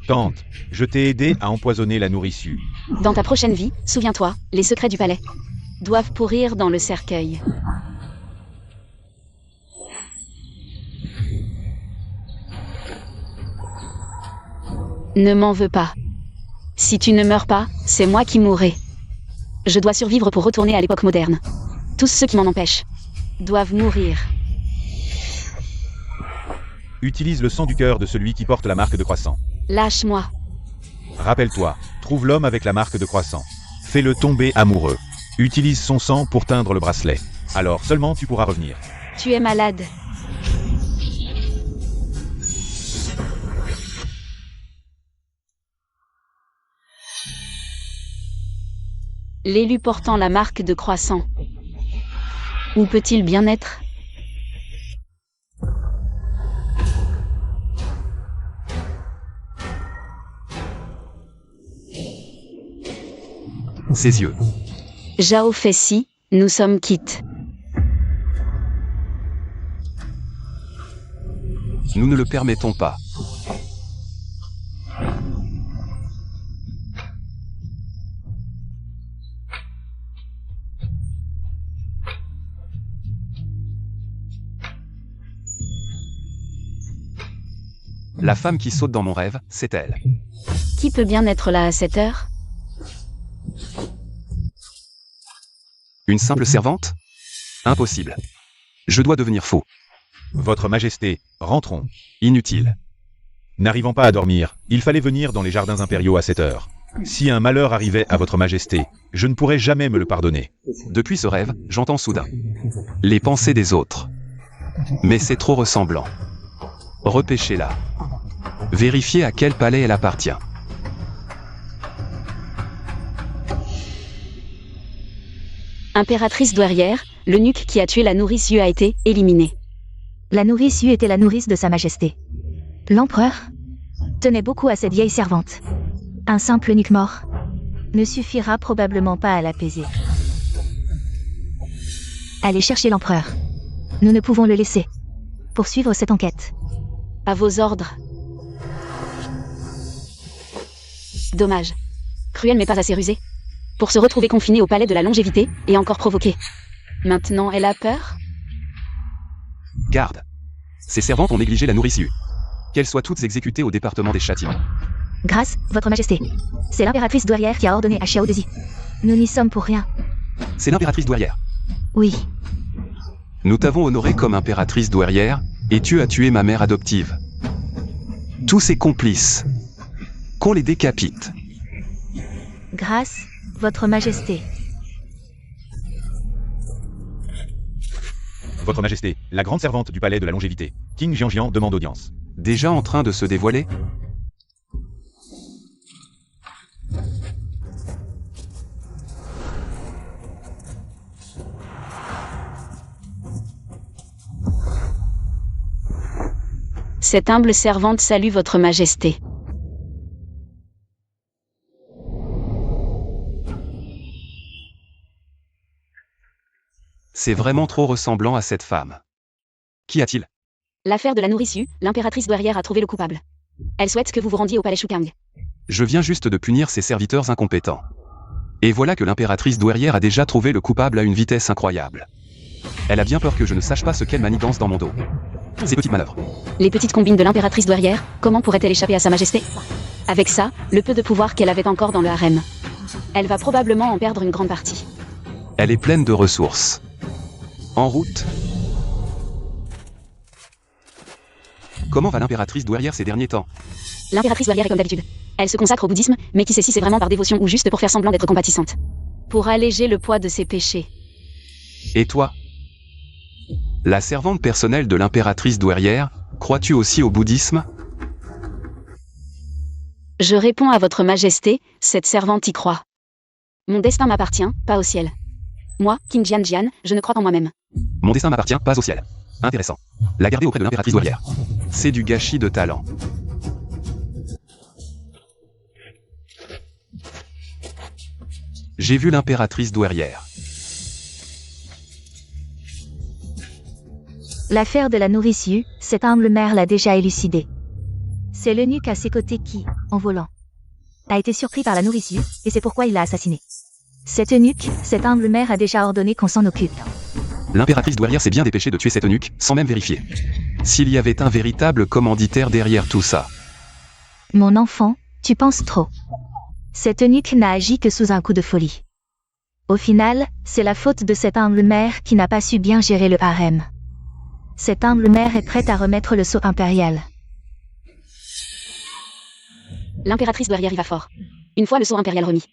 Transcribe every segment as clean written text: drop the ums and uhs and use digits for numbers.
Tante, je t'ai aidé à empoisonner la nourriture. Dans ta prochaine vie, souviens-toi, les secrets du palais doivent pourrir dans le cercueil. Ne m'en veux pas. Si tu ne meurs pas, c'est moi qui mourrai. Je dois survivre pour retourner à l'époque moderne. Tous ceux qui m'en empêchent doivent mourir. Utilise le sang du cœur de celui qui porte la marque de croissant. Lâche-moi. Rappelle-toi, trouve l'homme avec la marque de croissant. Fais-le tomber amoureux. Utilise son sang pour teindre le bracelet. Alors seulement tu pourras revenir. Tu es malade. L'élu portant la marque de croissant. Où peut-il bien être ? Ses yeux. Jao Fessi, nous sommes quittes. Nous ne le permettons pas. La femme qui saute dans mon rêve, c'est elle. Qui peut bien être là à cette heure ? Une simple servante ? Impossible. Je dois devenir faux. Votre Majesté, rentrons. Inutile. N'arrivant pas à dormir, il fallait venir dans les jardins impériaux à cette heure. Si un malheur arrivait à votre Majesté, je ne pourrais jamais me le pardonner. Depuis ce rêve, j'entends soudain les pensées des autres. Mais c'est trop ressemblant. Repêchez-la. Vérifiez à quel palais elle appartient. Impératrice douairière, l'eunuque qui a tué la nourrice Yu a été éliminé. La nourrice Yu était la nourrice de Sa Majesté. L'empereur tenait beaucoup à cette vieille servante. Un simple eunuque mort ne suffira probablement pas à l'apaiser. Allez chercher l'empereur. Nous ne pouvons le laisser poursuivre cette enquête. À vos ordres. Dommage. Cruel mais pas assez rusé. Pour se retrouver confinée au palais de la longévité, et encore provoquée. Maintenant, elle a peur ? Garde. Ces servantes ont négligé la nourrice Yu. Qu'elles soient toutes exécutées au département des châtiments. Grâce, Votre Majesté. C'est l'impératrice douairière qui a ordonné à Xiao Dezi. Nous n'y sommes pour rien. C'est l'impératrice douairière. Oui. Nous t'avons honorée comme impératrice douairière, et tu as tué ma mère adoptive. Tous ces complices. Qu'on les décapite. Grâce, Votre Majesté. Votre Majesté, la grande servante du palais de la longévité, King Jianjian demande audience. Déjà en train de se dévoiler ? Cette humble servante salue Votre Majesté. C'est vraiment trop ressemblant à cette femme. Qu'y a-t-il ? L'affaire de la nourrice Yu, l'impératrice douairière a trouvé le coupable. Elle souhaite que vous vous rendiez au palais Shukang. Je viens juste de punir ces serviteurs incompétents. Et voilà que l'impératrice douairière a déjà trouvé le coupable à une vitesse incroyable. Elle a bien peur que je ne sache pas ce qu'elle manigance dans mon dos. Ces petites manœuvres. Les petites combines de l'impératrice douairière, comment pourrait-elle échapper à Sa Majesté ? Avec ça, le peu de pouvoir qu'elle avait encore dans le harem. Elle va probablement en perdre une grande partie. Elle est pleine de ressources. En route. Comment va l'impératrice douairière ces derniers temps ? L'impératrice douairière est comme d'habitude. Elle se consacre au bouddhisme, mais qui sait si c'est vraiment par dévotion ou juste pour faire semblant d'être compatissante. Pour alléger le poids de ses péchés. Et toi ? La servante personnelle de l'impératrice douairière, crois-tu aussi au bouddhisme ? Je réponds à Votre Majesté, cette servante y croit. Mon destin m'appartient, pas au ciel. Moi, King Jian, je ne crois en moi-même. Mon destin m'appartient, pas au ciel. Intéressant. La garder auprès de l'impératrice douairière. C'est du gâchis de talent. J'ai vu l'impératrice douairière. L'affaire de la nourrice Yu, cette humble mère l'a déjà élucidée. C'est l'eunuque à ses côtés qui, en volant, a été surpris par la nourrice Yu, et c'est pourquoi il l'a assassiné. Cet eunuque, cette humble mère a déjà ordonné qu'on s'en occupe. L'impératrice douairière s'est bien dépêchée de tuer cet eunuque, sans même vérifier s'il y avait un véritable commanditaire derrière tout ça. Mon enfant, tu penses trop. Cet eunuque n'a agi que sous un coup de folie. Au final, c'est la faute de cette humble mère qui n'a pas su bien gérer le harem. Cette humble mère est prête à remettre le sceau impérial. L'impératrice douairière y va fort. Une fois le sceau impérial remis,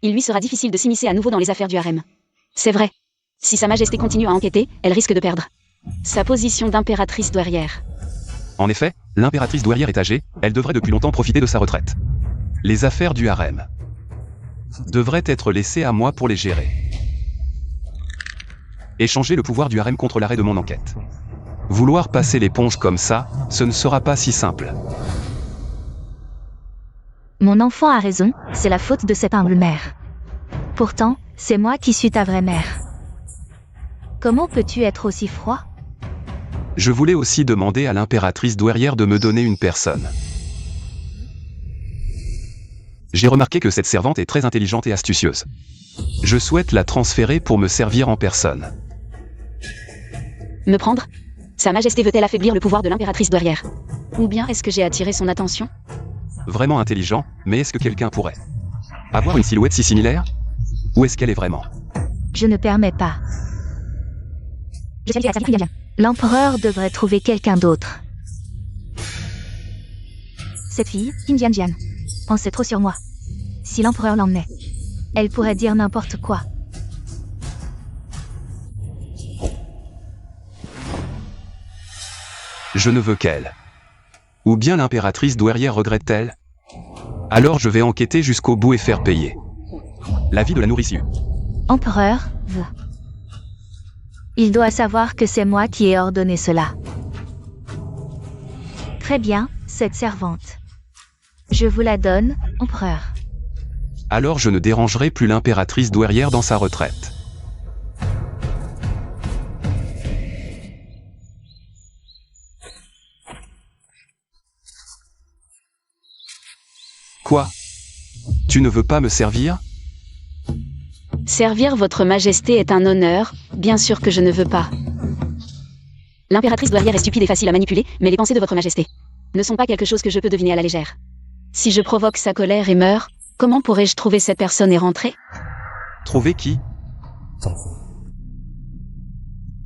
il lui sera difficile de s'immiscer à nouveau dans les affaires du harem. C'est vrai. Si Sa Majesté continue à enquêter, elle risque de perdre sa position d'impératrice douairière. En effet, l'impératrice douairière est âgée, elle devrait depuis longtemps profiter de sa retraite. Les affaires du harem devraient être laissées à moi pour les gérer. Échanger le pouvoir du harem contre l'arrêt de mon enquête. Vouloir passer l'éponge comme ça, ce ne sera pas si simple. Mon enfant a raison, c'est la faute de cette humble mère. Pourtant, c'est moi qui suis ta vraie mère. Comment peux-tu être aussi froid ? Je voulais aussi demander à l'impératrice douairière de me donner une personne. J'ai remarqué que cette servante est très intelligente et astucieuse. Je souhaite la transférer pour me servir en personne. Me prendre ? Sa Majesté veut-elle affaiblir le pouvoir de l'impératrice douairière ? Ou bien est-ce que j'ai attiré son attention ? Vraiment intelligent, mais est-ce que quelqu'un pourrait avoir une silhouette si similaire ? Ou est-ce qu'elle est vraiment ? Je ne permets pas. L'empereur devrait trouver quelqu'un d'autre. Cette fille, Qin Jianjian, en sait trop sur moi. Si l'empereur l'emmenait, elle pourrait dire n'importe quoi. Je ne veux qu'elle. Ou bien l'impératrice douairière regrette-t-elle ? Alors je vais enquêter jusqu'au bout et faire payer la vie de la nourrice Yu. Empereur, il doit savoir que c'est moi qui ai ordonné cela. Très bien, cette servante. Je vous la donne, empereur. Alors je ne dérangerai plus l'impératrice douairière dans sa retraite. Quoi ? Tu ne veux pas me servir ? Servir votre Majesté est un honneur, bien sûr que je ne veux pas. L'impératrice douairière est stupide et facile à manipuler, mais les pensées de votre Majesté ne sont pas quelque chose que je peux deviner à la légère. Si je provoque sa colère et meurs, comment pourrais-je trouver cette personne et rentrer ? Trouver qui ?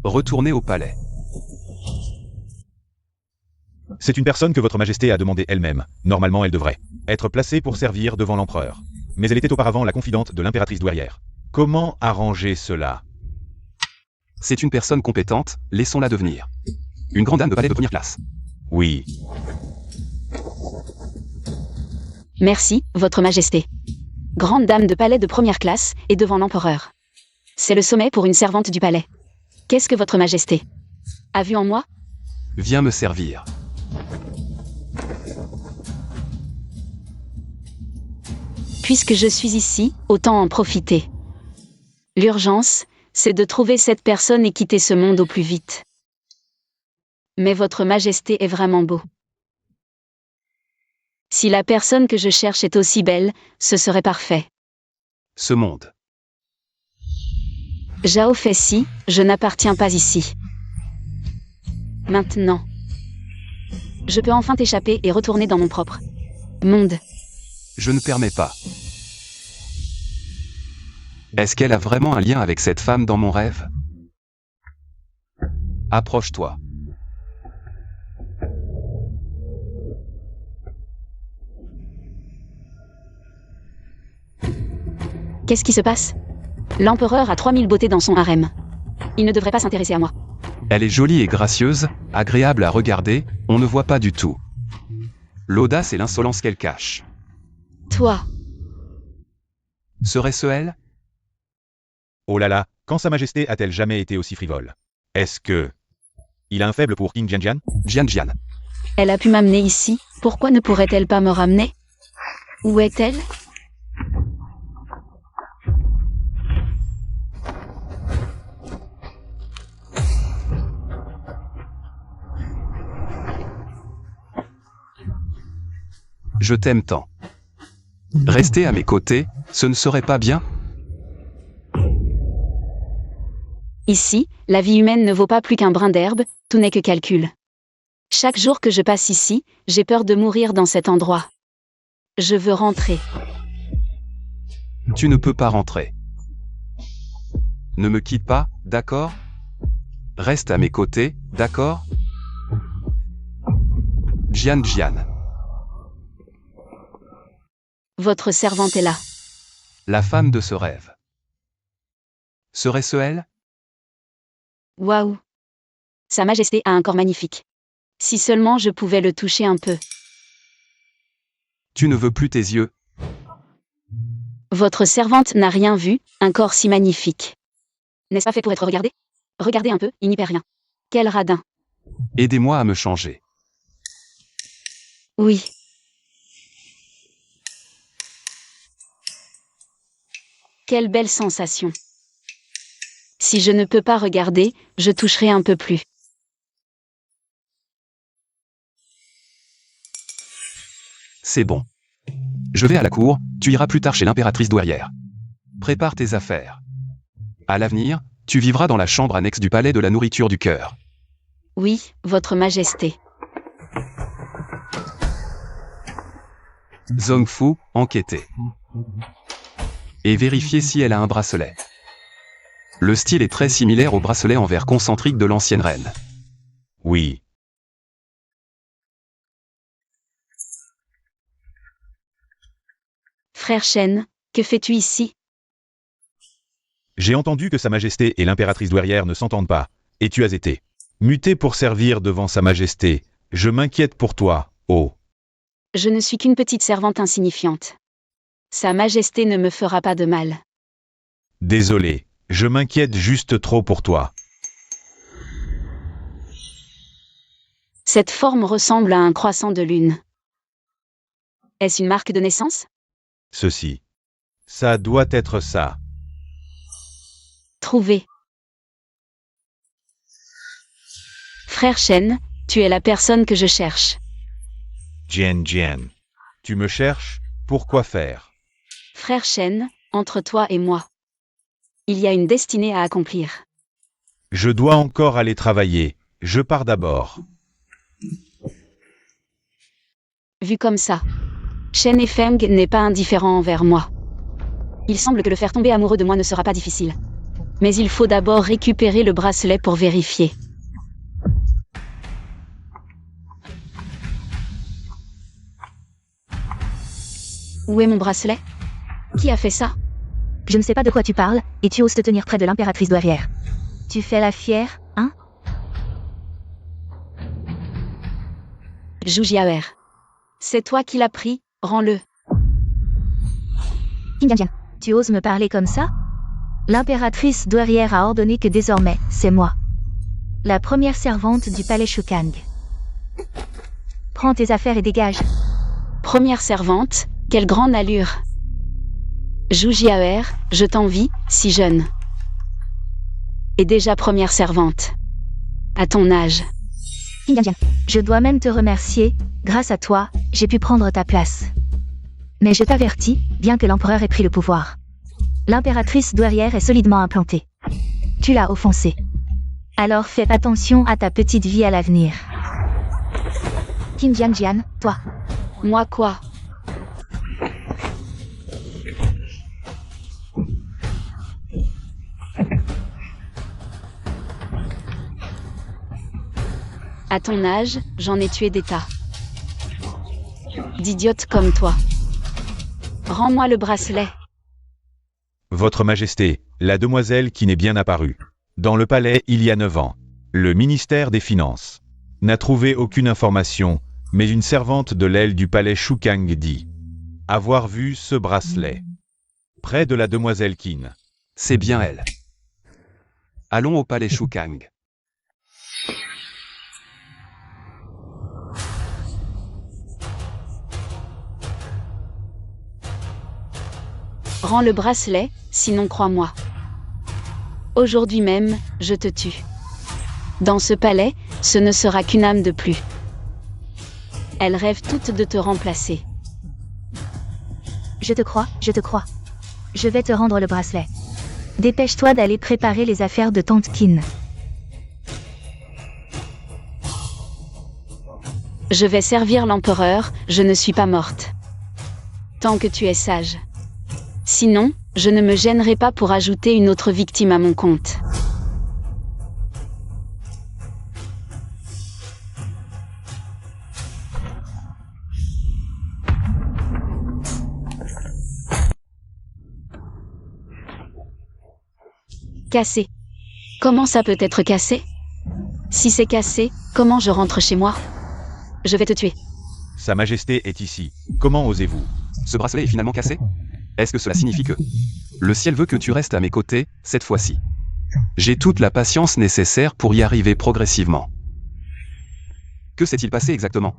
Retourner au palais. C'est une personne que votre Majesté a demandé elle-même. Normalement, elle devrait être placée pour servir devant l'empereur. Mais elle était auparavant la confidente de l'impératrice douairière. Comment arranger cela ? C'est une personne compétente, laissons-la devenir une grande dame de palais de première classe. Oui. Merci, votre Majesté. Grande dame de palais de première classe, et devant l'empereur. C'est le sommet pour une servante du palais. Qu'est-ce que votre Majesté a vu en moi ? Viens me servir. Puisque je suis ici, autant en profiter. L'urgence, c'est de trouver cette personne et quitter ce monde au plus vite. Mais votre Majesté est vraiment beau. Si la personne que je cherche est aussi belle, ce serait parfait. Ce monde. Zhao Fei-si, je n'appartiens pas ici. Maintenant. Je peux enfin t'échapper et retourner dans mon propre monde. Je ne permets pas. Est-ce qu'elle a vraiment un lien avec cette femme dans mon rêve ? Approche-toi. Qu'est-ce qui se passe ? L'empereur a 3000 beautés dans son harem. Il ne devrait pas s'intéresser à moi. Elle est jolie et gracieuse, agréable à regarder, on ne voit pas du tout l'audace et l'insolence qu'elle cache. Toi, Serait-ce elle ? Oh là là, quand Sa Majesté a-t-elle jamais été aussi frivole ? Est-ce que... il a un faible pour Qin Jianjian ? Jian. elle a pu m'amener ici, pourquoi ne pourrait-elle pas me ramener ? Où est-elle ? Je t'aime tant. Rester à mes côtés, ce ne serait pas bien? Ici, la vie humaine ne vaut pas plus qu'un brin d'herbe, tout n'est que calcul. Chaque jour que je passe ici, j'ai peur de mourir dans cet endroit. Je veux rentrer. Tu ne peux pas rentrer. Ne me quitte pas, d'accord? Reste à mes côtés, d'accord? Jian. Votre servante est là. La femme de ce rêve. Serait-ce elle? Waouh! Sa Majesté a un corps magnifique. Si seulement je pouvais le toucher un peu. Tu ne veux plus tes yeux? Votre servante n'a rien vu, un corps si magnifique. N'est-ce pas fait pour être regardé? Regardez un peu, il n'y perd rien. Quel radin. Aidez-moi à me changer. Oui. Quelle belle sensation. Si je ne peux pas regarder, je toucherai un peu plus. C'est bon. Je vais à la cour, tu iras plus tard chez l'impératrice douairière. Prépare tes affaires. À l'avenir, tu vivras dans la chambre annexe du palais de la nourriture du cœur. Oui, Votre Majesté. Zhongfu, enquêtez. Et vérifiez si elle a un bracelet. Le style est très similaire au bracelet en verre concentrique de l'ancienne reine. Oui. Frère Shen, que fais-tu ici? J'ai entendu que Sa Majesté et l'impératrice douairière ne s'entendent pas, et tu as été muté pour servir devant Sa Majesté. Je m'inquiète pour toi, oh. Je ne suis qu'une petite servante insignifiante. Sa Majesté ne me fera pas de mal. Désolé, je m'inquiète juste trop pour toi. Cette forme ressemble à un croissant de lune. Est-ce une marque de naissance? Ceci. Ça doit être ça. Trouvé. Frère Shen, tu es la personne que je cherche. Jian. Tu me cherches? Pourquoi faire? Frère Shen, entre toi et moi. Il y a une destinée à accomplir. Je dois encore aller travailler. Je pars d'abord. Vu comme ça, Shen et Feng n'est pas indifférent envers moi. Il semble que le faire tomber amoureux de moi ne sera pas difficile. Mais il faut d'abord récupérer le bracelet pour vérifier. Où est mon bracelet? Qui a fait ça? Je ne sais pas de quoi tu parles, et tu oses te tenir près de l'impératrice douairière. Tu fais la fière, hein? Zhu Jiaer. C'est toi qui l'as pris, rends-le. Qin, tu oses me parler comme ça? L'impératrice douairière a ordonné que désormais, c'est moi. La première servante du palais Shukang. Prends tes affaires et dégage. Première servante, quelle grande allure. Zhu Jiaer, je t'envie, si jeune. Et déjà première servante. À ton âge. Qin, je dois même te remercier, grâce à toi, j'ai pu prendre ta place. Mais je t'avertis, bien que l'empereur ait pris le pouvoir. L'impératrice douairière est solidement implantée. Tu l'as offensée. Alors fais attention à ta petite vie à l'avenir. Qin Jian, toi. Moi quoi? À ton âge, j'en ai tué des tas. D'idiotes comme toi. Rends-moi le bracelet. Votre Majesté, la demoiselle qui n'est bien apparue. Dans le palais il y a 9 ans. Le ministère des Finances n'a trouvé aucune information, mais une servante de l'aile du palais Shukang dit avoir vu ce bracelet. Près de la demoiselle Qin. C'est bien elle. Allons au palais Shukang. Rends le bracelet, sinon crois-moi. Aujourd'hui même, je te tue. Dans ce palais, ce ne sera qu'une âme de plus. Elles rêvent toutes de te remplacer. Je te crois, je te crois. Je vais te rendre le bracelet. Dépêche-toi d'aller préparer les affaires de tante Kin. Je vais servir l'empereur, je ne suis pas morte. Tant que tu es sage. Sinon, je ne me gênerai pas pour ajouter une autre victime à mon compte. Cassé. Comment ça peut être cassé? Si c'est cassé, comment je rentre chez moi? Je vais te tuer. Sa Majesté est ici. Comment osez-vous? Ce bracelet est finalement cassé? Est-ce que cela signifie que le ciel veut que tu restes à mes côtés, cette fois-ci? J'ai toute la patience nécessaire pour y arriver progressivement. Que s'est-il passé exactement?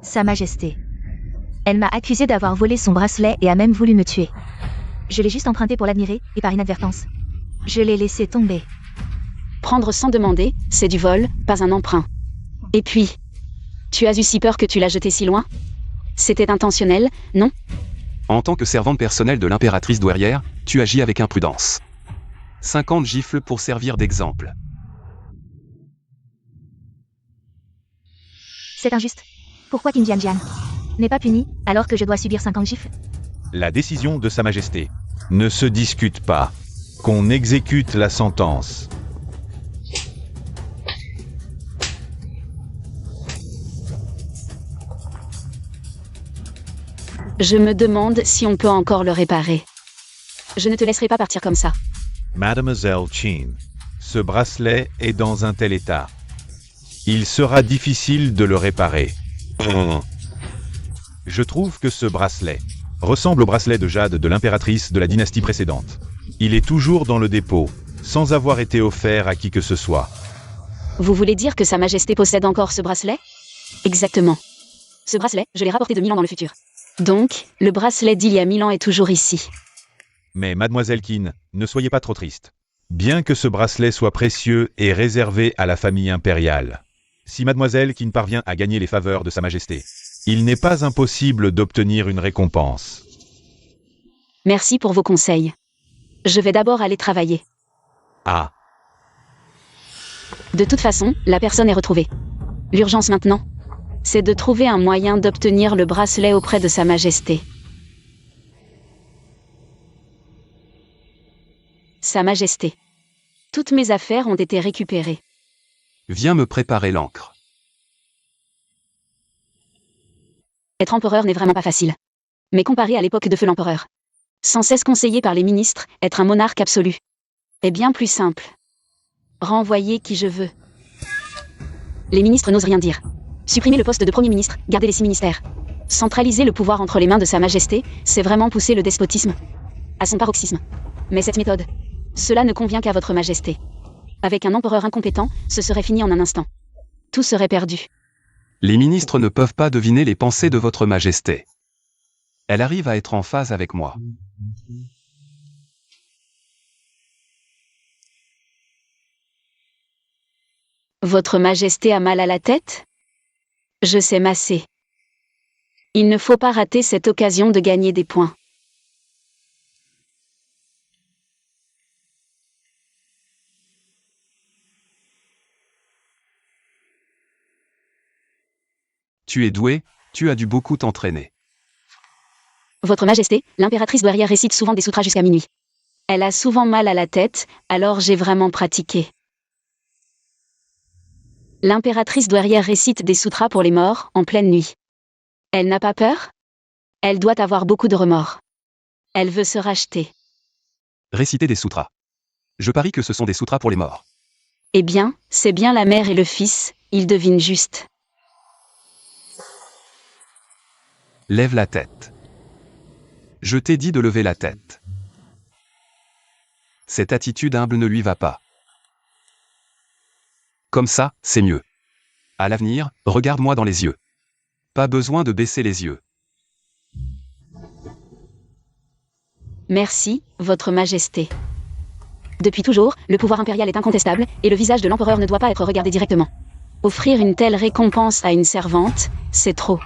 Sa Majesté. Elle m'a accusé d'avoir volé son bracelet et a même voulu me tuer. Je l'ai juste emprunté pour l'admirer, et par inadvertance. Je l'ai laissé tomber. Prendre sans demander, c'est du vol, pas un emprunt. Et puis, tu as eu si peur que tu l'as jeté si loin? C'était intentionnel, non? En tant que servante personnelle de l'impératrice douairière, tu agis avec imprudence. 50 gifles pour servir d'exemple. C'est injuste. Pourquoi Qin Jianjian n'est pas puni, alors que je dois subir 50 gifles? La décision de Sa Majesté ne se discute pas. Qu'on exécute la sentence. Je me demande si on peut encore le réparer. Je ne te laisserai pas partir comme ça. Mademoiselle Qin, ce bracelet est dans un tel état. Il sera difficile de le réparer. Je trouve que ce bracelet ressemble au bracelet de jade de l'impératrice de la dynastie précédente. Il est toujours dans le dépôt, sans avoir été offert à qui que ce soit. Vous voulez dire que Sa Majesté possède encore ce bracelet? Exactement. Ce bracelet, je l'ai rapporté de 1000 ans dans le futur. Donc, le bracelet d'il y a 1000 ans est toujours ici. Mais Mademoiselle Qin, ne soyez pas trop triste. Bien que ce bracelet soit précieux et réservé à la famille impériale, si Mademoiselle Qin parvient à gagner les faveurs de Sa Majesté, il n'est pas impossible d'obtenir une récompense. Merci pour vos conseils. Je vais d'abord aller travailler. Ah, De toute façon, la personne est retrouvée. L'urgence maintenant, c'est de trouver un moyen d'obtenir le bracelet auprès de Sa Majesté. Sa Majesté. Toutes mes affaires ont été récupérées. Viens me préparer l'encre. Être empereur n'est vraiment pas facile. Mais comparé à l'époque de feu l'empereur, sans cesse conseillé par les ministres, être un monarque absolu est bien plus simple. Renvoyer qui je veux. Les ministres n'osent rien dire. Supprimer le poste de Premier ministre, garder les 6 ministères. Centraliser le pouvoir entre les mains de Sa Majesté, c'est vraiment pousser le despotisme à son paroxysme. Mais cette méthode, cela ne convient qu'à votre Majesté. Avec un empereur incompétent, ce serait fini en un instant. Tout serait perdu. Les ministres ne peuvent pas deviner les pensées de votre Majesté. Elle arrive à être en phase avec moi. Votre Majesté a mal à la tête? Je sais masser. Il ne faut pas rater cette occasion de gagner des points. Tu es doué, tu as dû beaucoup t'entraîner. Votre Majesté, l'impératrice douairière récite souvent des sutras jusqu'à minuit. Elle a souvent mal à la tête, alors j'ai vraiment pratiqué. L'impératrice douairière récite des sutras pour les morts, en pleine nuit. Elle n'a pas peur? Elle doit avoir beaucoup de remords. Elle veut se racheter. Réciter des sutras. Je parie que ce sont des sutras pour les morts. Eh bien, c'est bien la mère et le fils, ils devinent juste. Lève la tête. Je t'ai dit de lever la tête. Cette attitude humble ne lui va pas. Comme ça, c'est mieux. À l'avenir, regarde-moi dans les yeux. Pas besoin de baisser les yeux. Merci, Votre Majesté. Depuis toujours, le pouvoir impérial est incontestable, et le visage de l'empereur ne doit pas être regardé directement. Offrir une telle récompense à une servante, c'est trop.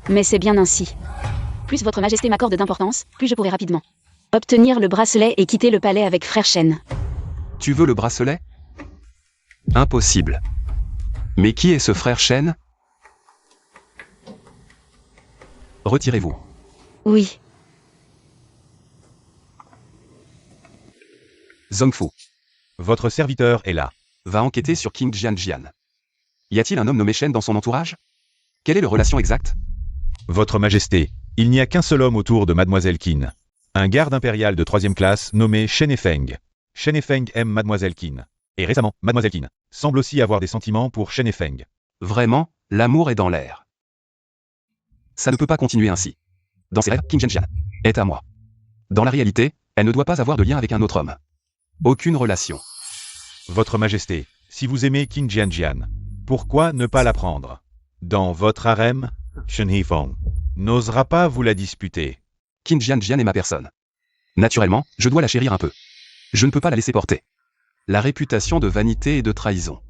Mais c'est bien ainsi. Plus votre majesté m'accorde d'importance, plus je pourrai rapidement obtenir le bracelet et quitter le palais avec frère Shen. Tu veux le bracelet? Impossible. Mais qui est ce frère Shen? Retirez-vous. Oui. Zhongfu, Votre serviteur est là. va enquêter sur King Jianjian. Y a-t-il un homme nommé Shen dans son entourage? Quelle est la relation exacte? Votre Majesté, il n'y a qu'un seul homme autour de Mademoiselle Qin. Un garde impérial de 3e classe nommé Shen Efeng. Shen Efeng aime Mademoiselle Qin. Et récemment, Mademoiselle Qin semble aussi avoir des sentiments pour Shen Efeng. Vraiment, l'amour est dans l'air. Ça ne peut pas continuer ainsi. Dans ses rêves, King Jianjian est à moi. Dans la réalité, elle ne doit pas avoir de lien avec un autre homme. Aucune relation. Votre Majesté, si vous aimez Qin Jianjian, pourquoi ne pas la prendre? Dans votre harem, Shen Hifeng n'osera pas vous la disputer. Qin Jianjian est ma personne. Naturellement, je dois la chérir un peu. Je ne peux pas la laisser porter. La réputation de vanité et de trahison.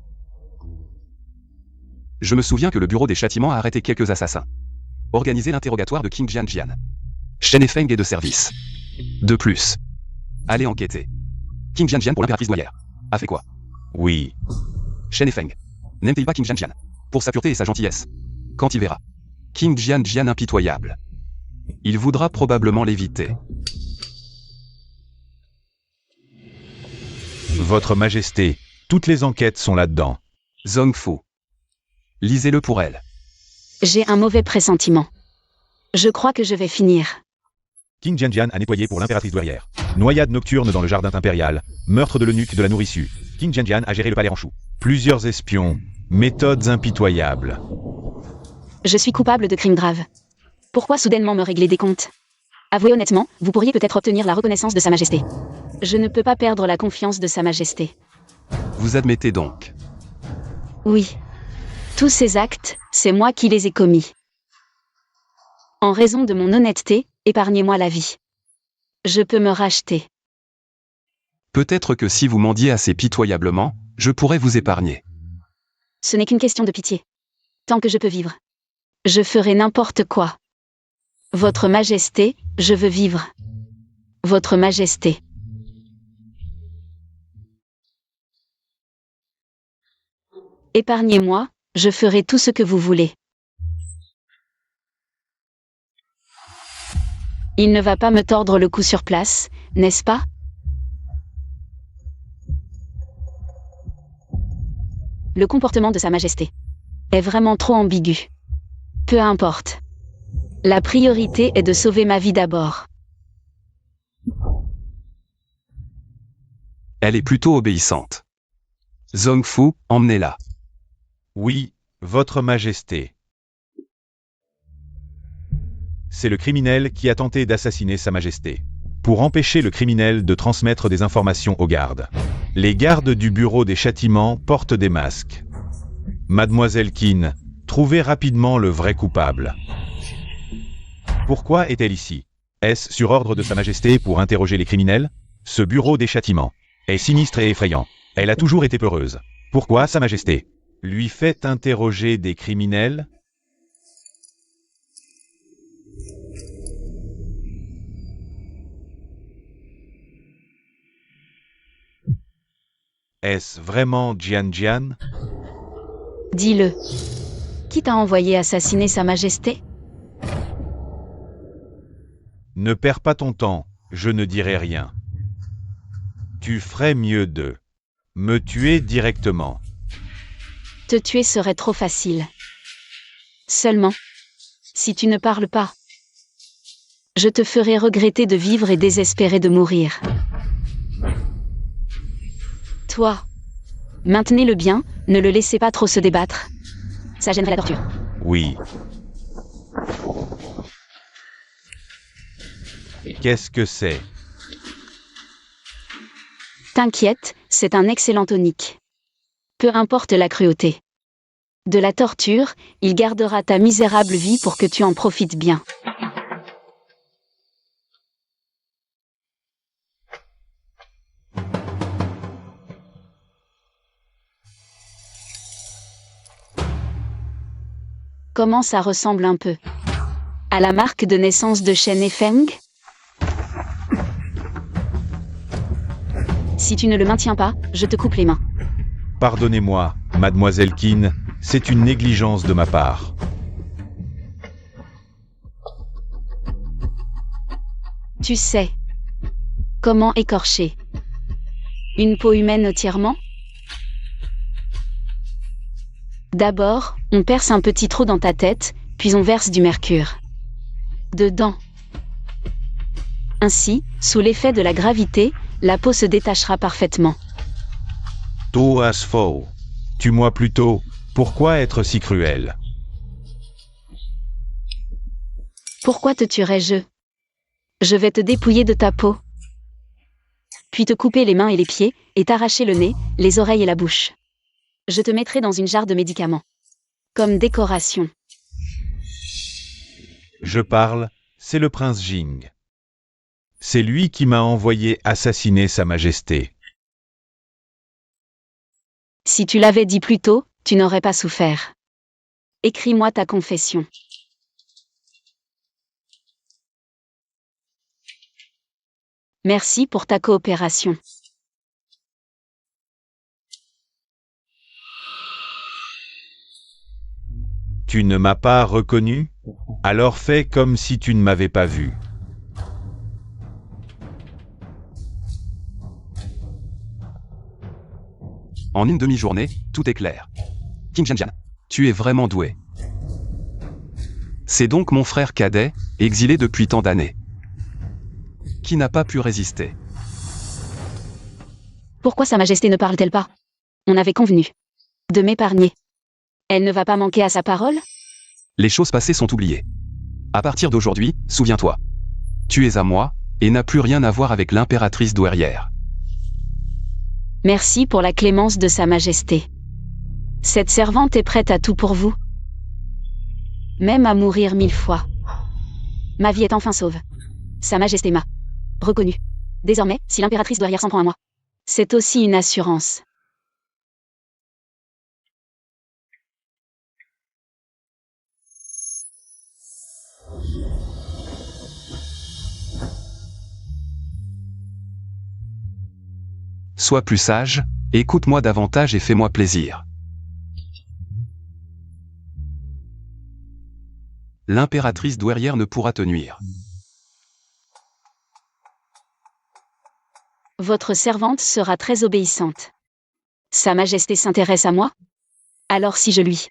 Je me souviens que le bureau des châtiments a arrêté quelques assassins. Organisé l'interrogatoire de King Jianjian. Shen Efeng est de service. De plus. Allez enquêter. King Jianjian pour l'impératrice douairière. A fait quoi? Oui. Shen Efeng. N'aime-t-il pas King Jianjian? Pour sa pureté et sa gentillesse. Quand il verra King Jianjian impitoyable, il voudra probablement l'éviter. Votre Majesté, toutes les enquêtes sont là-dedans. Zhongfu. Lisez-le pour elle. J'ai un mauvais pressentiment. Je crois que je vais finir. King Jianjian a nettoyé pour l'impératrice douairière. Noyade nocturne dans le jardin impérial. Meurtre de l'eunuque de la nourrissue. King Jianjian a géré le palais Ranchou. Plusieurs espions. Méthodes impitoyables. Je suis coupable de crimes graves. Pourquoi soudainement me régler des comptes? Avouez honnêtement, vous pourriez peut-être obtenir la reconnaissance de Sa Majesté. Je ne peux pas perdre la confiance de Sa Majesté. Vous admettez donc. Oui. Tous ces actes, c'est moi qui les ai commis. En raison de mon honnêteté, épargnez-moi la vie. Je peux me racheter. Peut-être que si vous mendiez assez pitoyablement, je pourrais vous épargner. Ce n'est qu'une question de pitié. Tant que je peux vivre. Je ferai n'importe quoi. Votre Majesté, je veux vivre. Votre Majesté. Épargnez-moi, je ferai tout ce que vous voulez. Il ne va pas me tordre le cou sur place, n'est-ce pas? Le comportement de Sa Majesté est vraiment trop ambigu. Peu importe. La priorité est de sauver ma vie d'abord. Elle est plutôt obéissante. Zhongfu, emmenez-la. Oui, Votre Majesté. C'est le criminel qui a tenté d'assassiner Sa Majesté. Pour empêcher le criminel de transmettre des informations aux gardes. Les gardes du bureau des châtiments portent des masques. Mademoiselle Qin, trouvez rapidement le vrai coupable. Pourquoi est-elle ici? Est-ce sur ordre de Sa Majesté pour interroger les criminels? Ce bureau des châtiments est sinistre et effrayant. Elle a toujours été peureuse. Pourquoi Sa Majesté lui fait interroger des criminels? Est-ce vraiment Jianjian? Dis-le. Qui t'a envoyé assassiner Sa Majesté? Ne perds pas ton temps, je ne dirai rien. Tu ferais mieux de me tuer directement. Te tuer serait trop facile. Seulement, si tu ne parles pas, je te ferai regretter de vivre et désespérer de mourir. Toi, maintenez-le bien, ne le laissez pas trop se débattre. Ça gênerait la torture. Oui. Qu'est-ce que c'est? T'inquiète, c'est un excellent tonique. Peu importe la cruauté. De la torture, il gardera ta misérable vie pour que tu en profites bien. Comment ça ressemble un peu? À la marque de naissance de Shen et Feng? Si tu ne le maintiens pas, je te coupe les mains. Pardonnez-moi, mademoiselle Qin, c'est une négligence de ma part. Tu sais. Comment écorcher une peau humaine entièrement? D'abord, on perce un petit trou dans ta tête, puis on verse du mercure dedans. Ainsi, sous l'effet de la gravité, la peau se détachera parfaitement. To as faux. Tue-moi plutôt. Pourquoi être si cruel? Pourquoi te tuerais-je? Je vais te dépouiller de ta peau, puis te couper les mains et les pieds, et t'arracher le nez, les oreilles et la bouche. Je te mettrai dans une jarre de médicaments. Comme décoration. Je parle, c'est le prince Jing. C'est lui qui m'a envoyé assassiner Sa Majesté. Si tu l'avais dit plus tôt, tu n'aurais pas souffert. Écris-moi ta confession. Merci pour ta coopération. Tu ne m'as pas reconnu? Alors fais comme si tu ne m'avais pas vu. En une demi-journée, tout est clair. Qin Jianjian, tu es vraiment doué. C'est donc mon frère cadet, exilé depuis tant d'années, qui n'a pas pu résister. Pourquoi Sa Majesté ne parle-t-elle pas? On avait convenu de m'épargner. Elle ne va pas manquer à sa parole? Les choses passées sont oubliées. À partir d'aujourd'hui, souviens-toi. Tu es à moi, et n'as plus rien à voir avec l'impératrice douairière. Merci pour la clémence de Sa Majesté. Cette servante est prête à tout pour vous. Même à mourir 1000 fois. Ma vie est enfin sauve. Sa Majesté m'a reconnu. Désormais, si l'impératrice douairière s'en prend à moi, c'est aussi une assurance. Sois plus sage, écoute-moi davantage et fais-moi plaisir. L'impératrice douairière ne pourra te nuire. Votre servante sera très obéissante. Sa Majesté s'intéresse à moi? Alors si je lui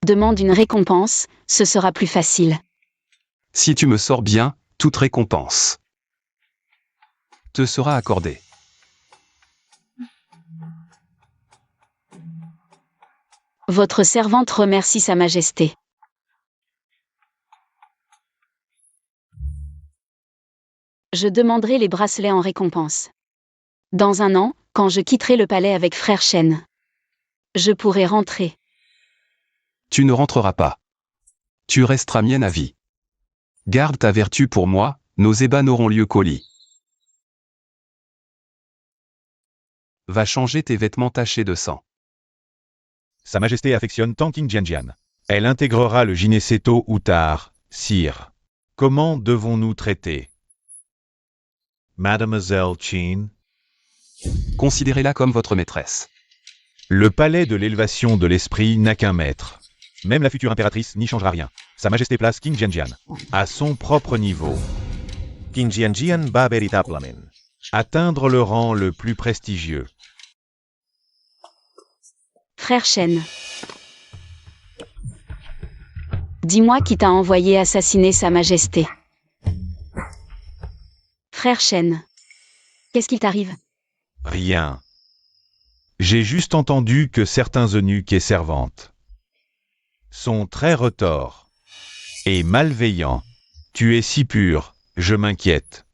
demande une récompense, ce sera plus facile. Si tu me sors bien, toute récompense te sera accordée. Votre servante remercie Sa Majesté. Je demanderai les bracelets en récompense. Dans un an, quand je quitterai le palais avec frère Shen, je pourrai rentrer. Tu ne rentreras pas. Tu resteras mienne à vie. Garde ta vertu pour moi, nos ébats n'auront lieu qu'au lit. Va changer tes vêtements tachés de sang. Sa Majesté affectionne tant Qin Jianjian. Elle intégrera le gynécée tôt ou tard, sire. Comment devons-nous traiter? Mademoiselle Qin. Considérez-la comme votre maîtresse. Le palais de l'élévation de l'esprit n'a qu'un maître. Même la future impératrice n'y changera rien. Sa Majesté place Qin Jianjian à son propre niveau. Qin Jianjian va veritablement Atteindre le rang le plus prestigieux. Frère Shen. Dis-moi qui t'a envoyé assassiner Sa Majesté. Frère Shen. Qu'est-ce qu'il t'arrive? Rien. J'ai juste entendu que certains eunuques et servantes sont très retors et malveillants. Tu es si pur, je m'inquiète.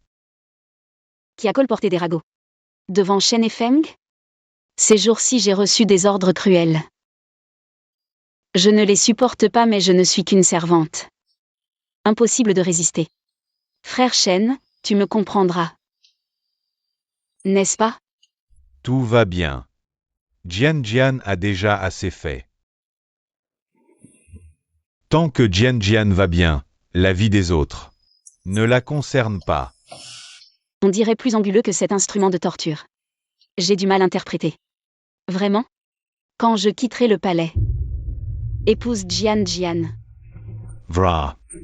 Qui a colporté des ragots devant Shen et Feng? Ces jours-ci j'ai reçu des ordres cruels. Je ne les supporte pas mais je ne suis qu'une servante. Impossible de résister. Frère Shen, tu me comprendras. N'est-ce pas? Tout va bien. Jianjian a déjà assez fait. Tant que Jianjian va bien, La vie des autres ne la concerne pas. On dirait plus anguleux que cet instrument de torture. J'ai du mal à interpréter. Vraiment? Quand je quitterai le palais. Épouse Jian Jian.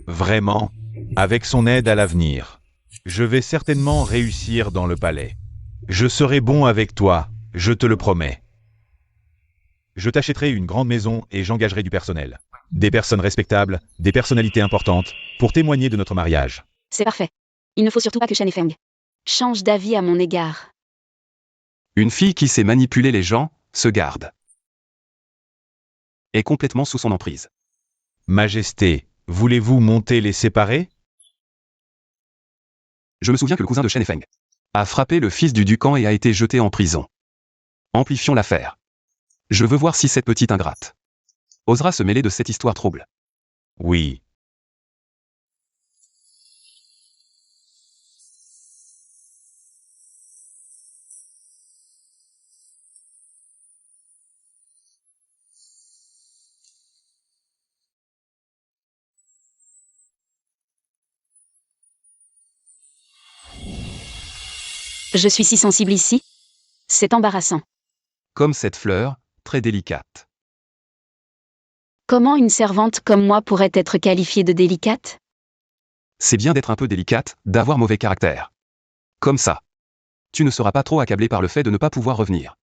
Vraiment, avec son aide à l'avenir. Je vais certainement réussir dans le palais. Je serai bon avec toi, je te le promets. Je t'achèterai une grande maison et j'engagerai du personnel. Des personnes respectables, des personnalités importantes, pour témoigner de notre mariage. C'est parfait. Il ne faut surtout pas que Shen et Feng change d'avis à mon égard. Une fille qui sait manipuler les gens, se garde. Est complètement sous son emprise. Majesté, voulez-vous monter les séparer? Je me souviens que le cousin de Shen et Feng a frappé le fils du Ducan et a été jeté en prison. Amplifions l'affaire. Je veux voir si cette petite ingrate osera se mêler de cette histoire trouble. Oui. Je suis si sensible ici. C'est embarrassant. Comme cette fleur, très délicate. Comment une servante comme moi pourrait être qualifiée de délicate? C'est bien d'être un peu délicate, d'avoir mauvais caractère. Comme ça. Tu ne seras pas trop accablé par le fait de ne pas pouvoir revenir.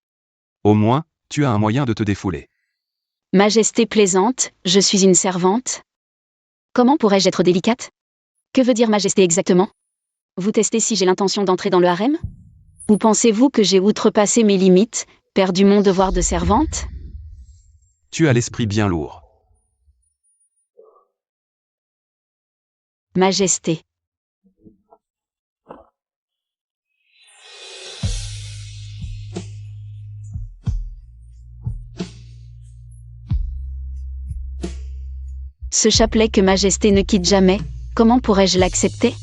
Au moins, tu as un moyen de te défouler. Majesté plaisante, je suis une servante. Comment pourrais-je être délicate? Que veut dire majesté exactement? Vous testez si j'ai l'intention d'entrer dans le harem? Ou pensez-vous que j'ai outrepassé mes limites, perdu mon devoir de servante? Tu as l'esprit bien lourd. Majesté. Ce chapelet que Majesté ne quitte jamais, comment pourrais-je l'accepter?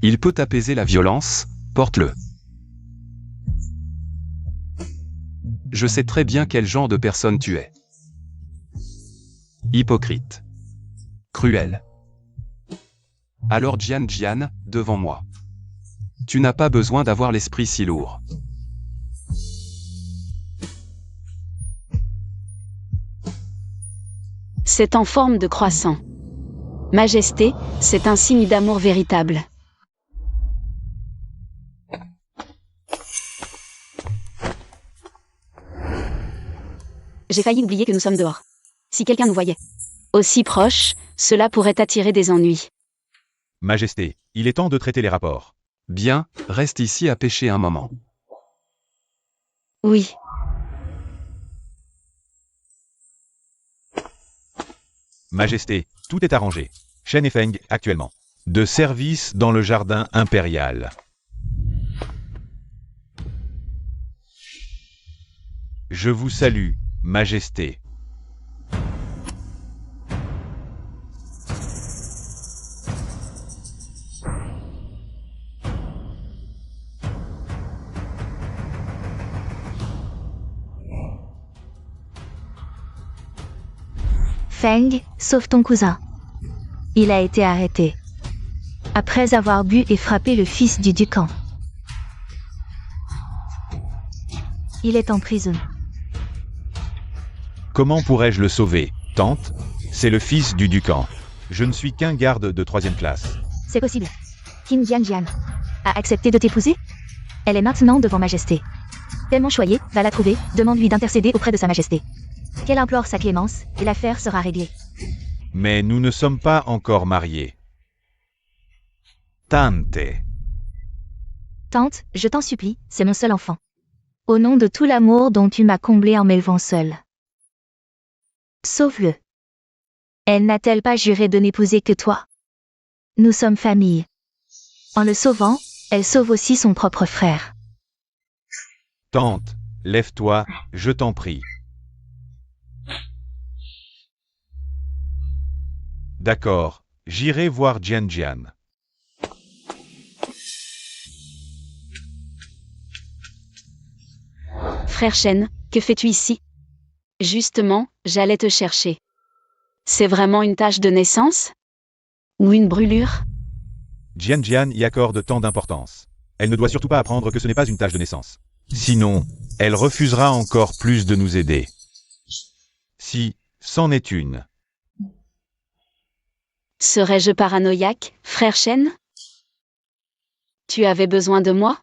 Il peut apaiser la violence, porte-le. Je sais très bien quel genre de personne tu es. Hypocrite. Cruel. Alors Jian Jian, devant moi. Tu n'as pas besoin d'avoir l'esprit si lourd. C'est en forme de croissant. Majesté, c'est un signe d'amour véritable. J'ai failli oublier que nous sommes dehors. Si quelqu'un nous voyait aussi proche, cela pourrait attirer des ennuis. Majesté, il est temps de traiter les rapports. Bien, reste ici à pêcher un moment. Oui. Majesté, tout est arrangé. Shen et Feng, actuellement. De service dans le jardin impérial. Je vous salue, Majesté. Feng, sauve ton cousin. Il a été arrêté. Après avoir bu et frappé le fils du Ducan. Il est en prison. Comment pourrais-je le sauver, tante? C'est le fils du Ducan. Je ne suis qu'un garde de 3e classe. C'est possible. Qin Jian a accepté de t'épouser? Elle est maintenant devant Majesté. Tellement choyée, va la trouver, demande-lui d'intercéder auprès de sa Majesté. Qu'elle implore sa clémence, et l'affaire sera réglée. Mais nous ne sommes pas encore mariés. Tante. Tante, je t'en supplie, c'est mon seul enfant. Au nom de tout l'amour dont tu m'as comblé en m'élevant seul. Sauve-le. Elle n'a-t-elle pas juré de n'épouser que toi? Nous sommes famille. En le sauvant, elle sauve aussi son propre frère. Tante, lève-toi, je t'en prie. D'accord, j'irai voir Jian Jian. Frère Shen, que fais-tu ici? Justement, j'allais te chercher. C'est vraiment une tâche de naissance? Ou une brûlure? Jian Jian y accorde tant d'importance. Elle ne doit surtout pas apprendre que ce n'est pas une tache de naissance. Sinon, elle refusera encore plus de nous aider. Si, c'en est une. Serais-je paranoïaque, frère Shen? Tu avais besoin de moi?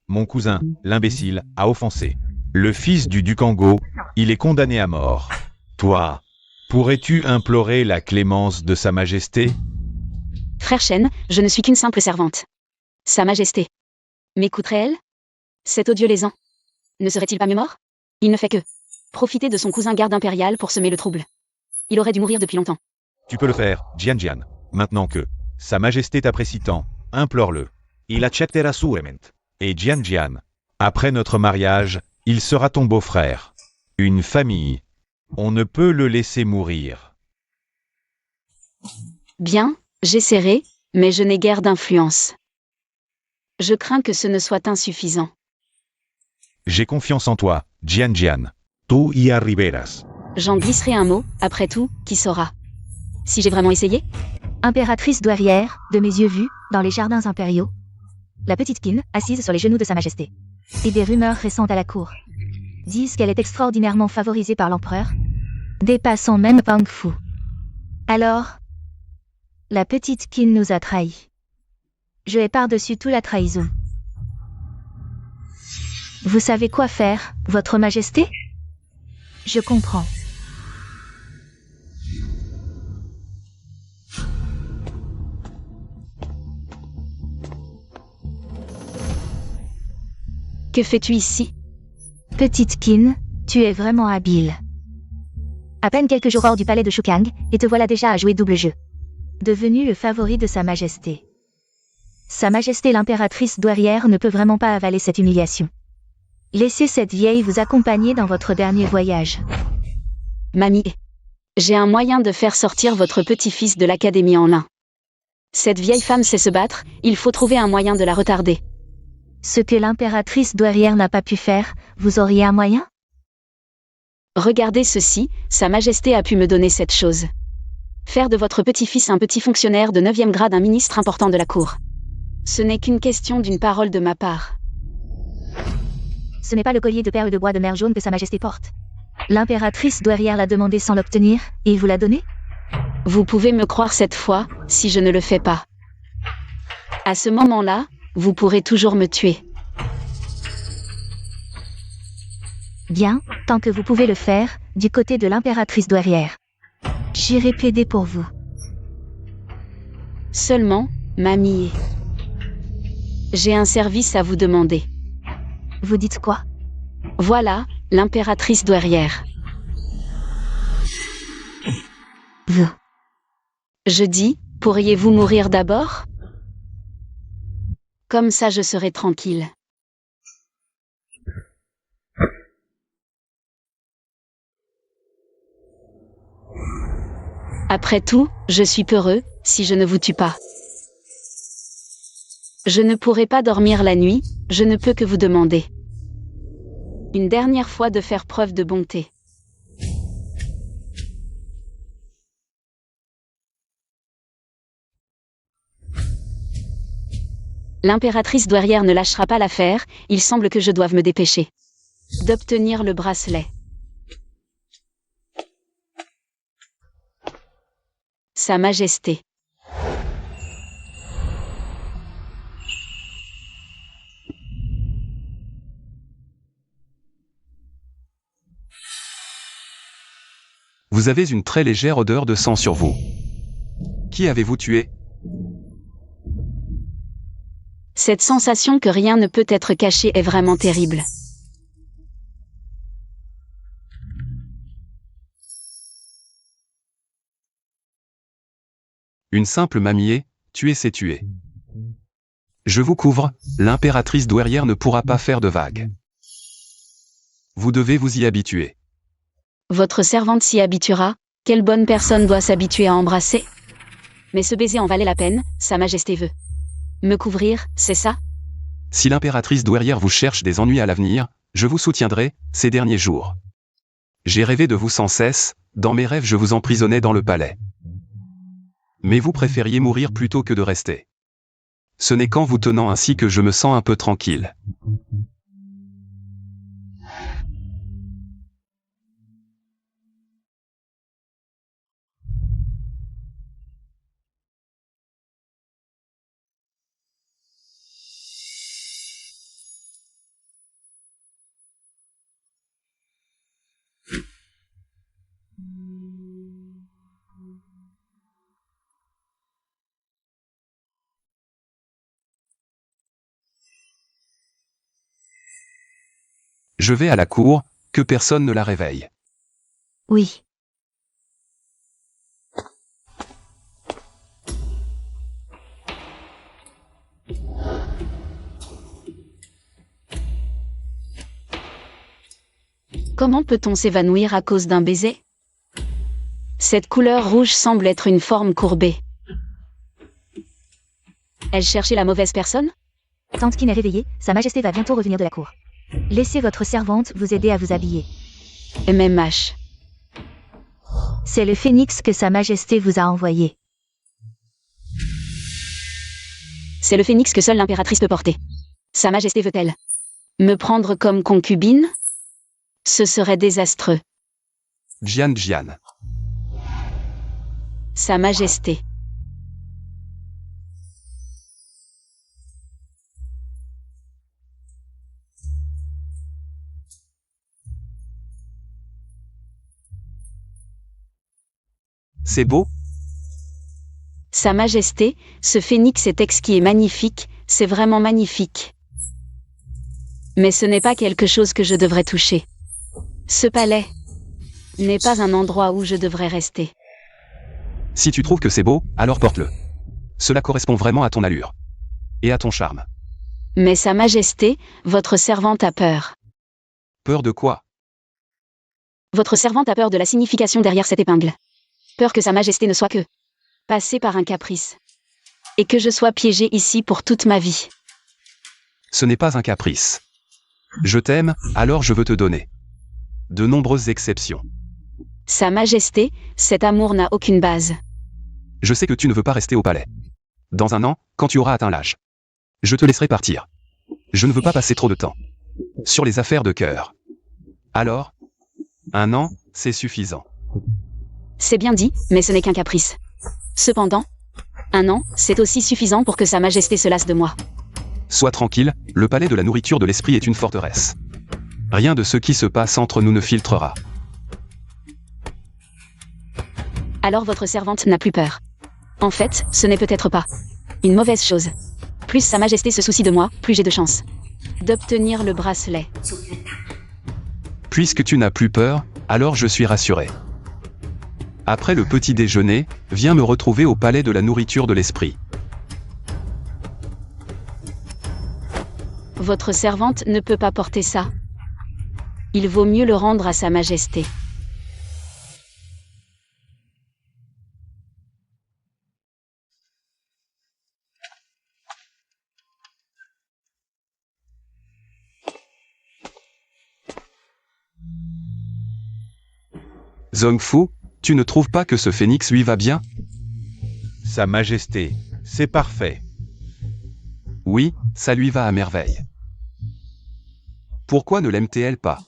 Mon cousin, l'imbécile, a offensé. Le fils du Dukango, il est condamné à mort. Toi, pourrais-tu implorer la clémence de Sa Majesté? Frère Shen, je ne suis qu'une simple servante. Sa Majesté. M'écouterait-elle? Cet odieux lézan. Ne serait-il pas mieux mort? Il ne fait que profiter de son cousin garde impérial pour semer le trouble. Il aurait dû mourir depuis longtemps. Tu peux le faire, Jian Jian. Maintenant que Sa Majesté t'apprécie tant, implore-le. Il acceptera sûrement. Et Jian Jian, après notre mariage, il sera ton beau-frère. Une famille. On ne peut le laisser mourir. Bien, j'essaierai, mais je n'ai guère d'influence. Je crains que ce ne soit insuffisant. J'ai confiance en toi, Jian Jian. Tu y arriveras. J'en glisserai un mot, après tout, qui saura? Si j'ai vraiment essayé? Impératrice douairière, de mes yeux vus, dans les jardins impériaux. La petite Qin, assise sur les genoux de Sa Majesté. Et des rumeurs récentes à la cour disent qu'elle est extraordinairement favorisée par l'empereur, dépassant même Pang Fu. Alors, la petite Qin nous a trahis. Je hais par-dessus tout la trahison. Vous savez quoi faire, Votre Majesté? Je comprends. Que fais-tu ici? Petite Qin, tu es vraiment habile. À peine quelques jours hors du palais de Shukang, et te voilà déjà à jouer double jeu. Devenu le favori de Sa Majesté. Sa Majesté l'impératrice douairière ne peut vraiment pas avaler cette humiliation. Laissez cette vieille vous accompagner dans votre dernier voyage. Mamie, j'ai un moyen de faire sortir votre petit-fils de l'académie en lin. Cette vieille femme sait se battre, il faut trouver un moyen de la retarder. Ce que l'impératrice douairière n'a pas pu faire, vous auriez un moyen? Regardez ceci, Sa Majesté a pu me donner cette chose. Faire de votre petit-fils un petit fonctionnaire de 9e grade, un ministre important de la cour. Ce n'est qu'une question d'une parole de ma part. Ce n'est pas le collier de perles de bois de mer jaune que Sa Majesté porte. L'impératrice douairière l'a demandé sans l'obtenir, et il vous l'a donné? Vous pouvez me croire cette fois, si je ne le fais pas. À ce moment-là, vous pourrez toujours me tuer. Bien, tant que vous pouvez le faire, du côté de l'impératrice douairière. J'irai plaider pour vous. Seulement, mamie. J'ai un service à vous demander. Vous dites quoi? Voilà, l'impératrice douairière. Vous. Je dis, pourriez-vous mourir d'abord? Comme ça je serai tranquille. Après tout, je suis peureux, si je ne vous tue pas. Je ne pourrai pas dormir la nuit, je ne peux que vous demander. Une dernière fois de faire preuve de bonté. L'impératrice douairière ne lâchera pas l'affaire, il semble que je doive me dépêcher d'obtenir le bracelet. Sa Majesté. Vous avez une très légère odeur de sang sur vous. Qui avez-vous tué? Cette sensation que rien ne peut être caché est vraiment terrible. Une simple mamie, tuer c'est tuer. Je vous couvre, l'impératrice douairière ne pourra pas faire de vagues. Vous devez vous y habituer. Votre servante s'y habituera, quelle bonne personne doit s'habituer à embrasser? Mais ce baiser en valait la peine, Sa Majesté veut me couvrir, c'est ça? Si l'impératrice douairière vous cherche des ennuis à l'avenir, je vous soutiendrai, ces derniers jours. J'ai rêvé de vous sans cesse, dans mes rêves je vous emprisonnais dans le palais. Mais vous préfériez mourir plutôt que de rester. Ce n'est qu'en vous tenant ainsi que je me sens un peu tranquille. Je vais à la cour, que personne ne la réveille. Oui. Comment peut-on s'évanouir à cause d'un baiser? Cette couleur rouge semble être une forme courbée. Ai-je cherché la mauvaise personne? Tante Kin est réveillée, Sa Majesté va bientôt revenir de la cour. Laissez votre servante vous aider à vous habiller. MMH. C'est le phénix que Sa Majesté vous a envoyé. C'est le phénix que seule l'impératrice peut porter. Sa Majesté veut-elle me prendre comme concubine? Ce serait désastreux. Jian. Sa Majesté. C'est beau? Sa Majesté, ce phénix est exquis et magnifique, c'est vraiment magnifique. Mais ce n'est pas quelque chose que je devrais toucher. Ce palais n'est pas un endroit où je devrais rester. Si tu trouves que c'est beau, alors porte-le. Cela correspond vraiment à ton allure. Et à ton charme. Mais Sa Majesté, votre servante a peur. Peur de quoi? Votre servante a peur de la signification derrière cette épingle. Peur que Sa Majesté ne soit que passée par un caprice. Et que je sois piégée ici pour toute ma vie. Ce n'est pas un caprice. Je t'aime, alors je veux te donner. De nombreuses exceptions. Sa Majesté, cet amour n'a aucune base. Je sais que tu ne veux pas rester au palais. Dans un an, quand tu auras atteint l'âge, je te laisserai partir. Je ne veux pas passer trop de temps sur les affaires de cœur. Alors, un an, c'est suffisant. C'est bien dit, mais ce n'est qu'un caprice. Cependant, un an, c'est aussi suffisant pour que Sa Majesté se lasse de moi. Sois tranquille, le palais de la nourriture de l'esprit est une forteresse. Rien de ce qui se passe entre nous ne filtrera. Alors votre servante n'a plus peur. En fait, ce n'est peut-être pas une mauvaise chose. Plus Sa Majesté se soucie de moi, plus j'ai de chance d'obtenir le bracelet. Puisque tu n'as plus peur, alors je suis rassuré. Après le petit déjeuner, viens me retrouver au palais de la nourriture de l'esprit. Votre servante ne peut pas porter ça. Il vaut mieux le rendre à Sa Majesté. Zhongfu, tu ne trouves pas que ce phénix lui va bien? Sa Majesté, c'est parfait. Oui, ça lui va à merveille. Pourquoi ne l'aime-t-elle pas?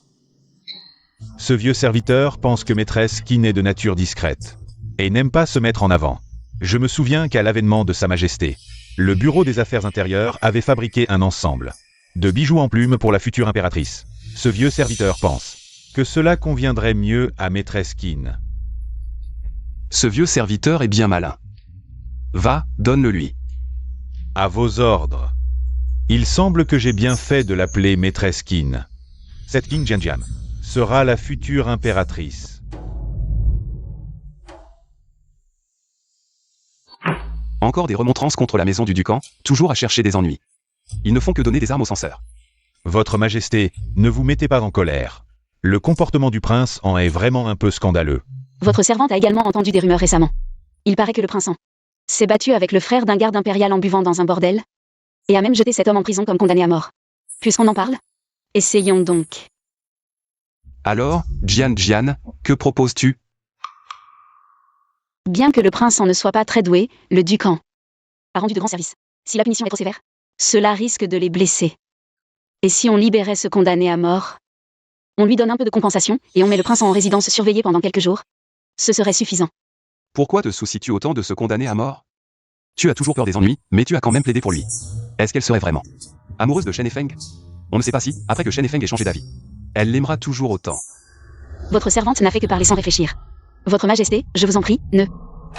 Ce vieux serviteur pense que maîtresse Qin est de nature discrète et n'aime pas se mettre en avant. Je me souviens qu'à l'avènement de Sa Majesté, le bureau des affaires intérieures avait fabriqué un ensemble de bijoux en plumes pour la future impératrice. Ce vieux serviteur pense que cela conviendrait mieux à maîtresse Qin. Ce vieux serviteur est bien malin. Va, donne-le-lui. À vos ordres. Il semble que j'ai bien fait de l'appeler maîtresse Qin. Cette Qin Jian sera la future impératrice. Encore des remontrances contre la maison du Ducan, toujours à chercher des ennuis. Ils ne font que donner des armes aux censeurs. Votre Majesté, ne vous mettez pas en colère. Le comportement du prince en est vraiment un peu scandaleux. Votre servante a également entendu des rumeurs récemment. Il paraît que le prince s'est battu avec le frère d'un garde impérial en buvant dans un bordel, et a même jeté cet homme en prison comme condamné à mort. Puisqu'on en parle, essayons donc. Alors, Jian, que proposes-tu? Bien que le prince en ne soit pas très doué, le duc en a rendu de grands services. Si la punition est trop sévère, cela risque de les blesser. Et si on libérait ce condamné à mort, on lui donne un peu de compensation et on met le prince en résidence surveillée pendant quelques jours, ce serait suffisant. Pourquoi te soucies-tu autant de ce condamné à mort? Tu as toujours peur des ennuis, mais tu as quand même plaidé pour lui. Est-ce qu'elle serait vraiment amoureuse de Shen Feng? On ne sait pas si, après que Shen Feng ait changé d'avis, elle l'aimera toujours autant. Votre servante n'a fait que parler sans réfléchir. Votre Majesté, je vous en prie, ne.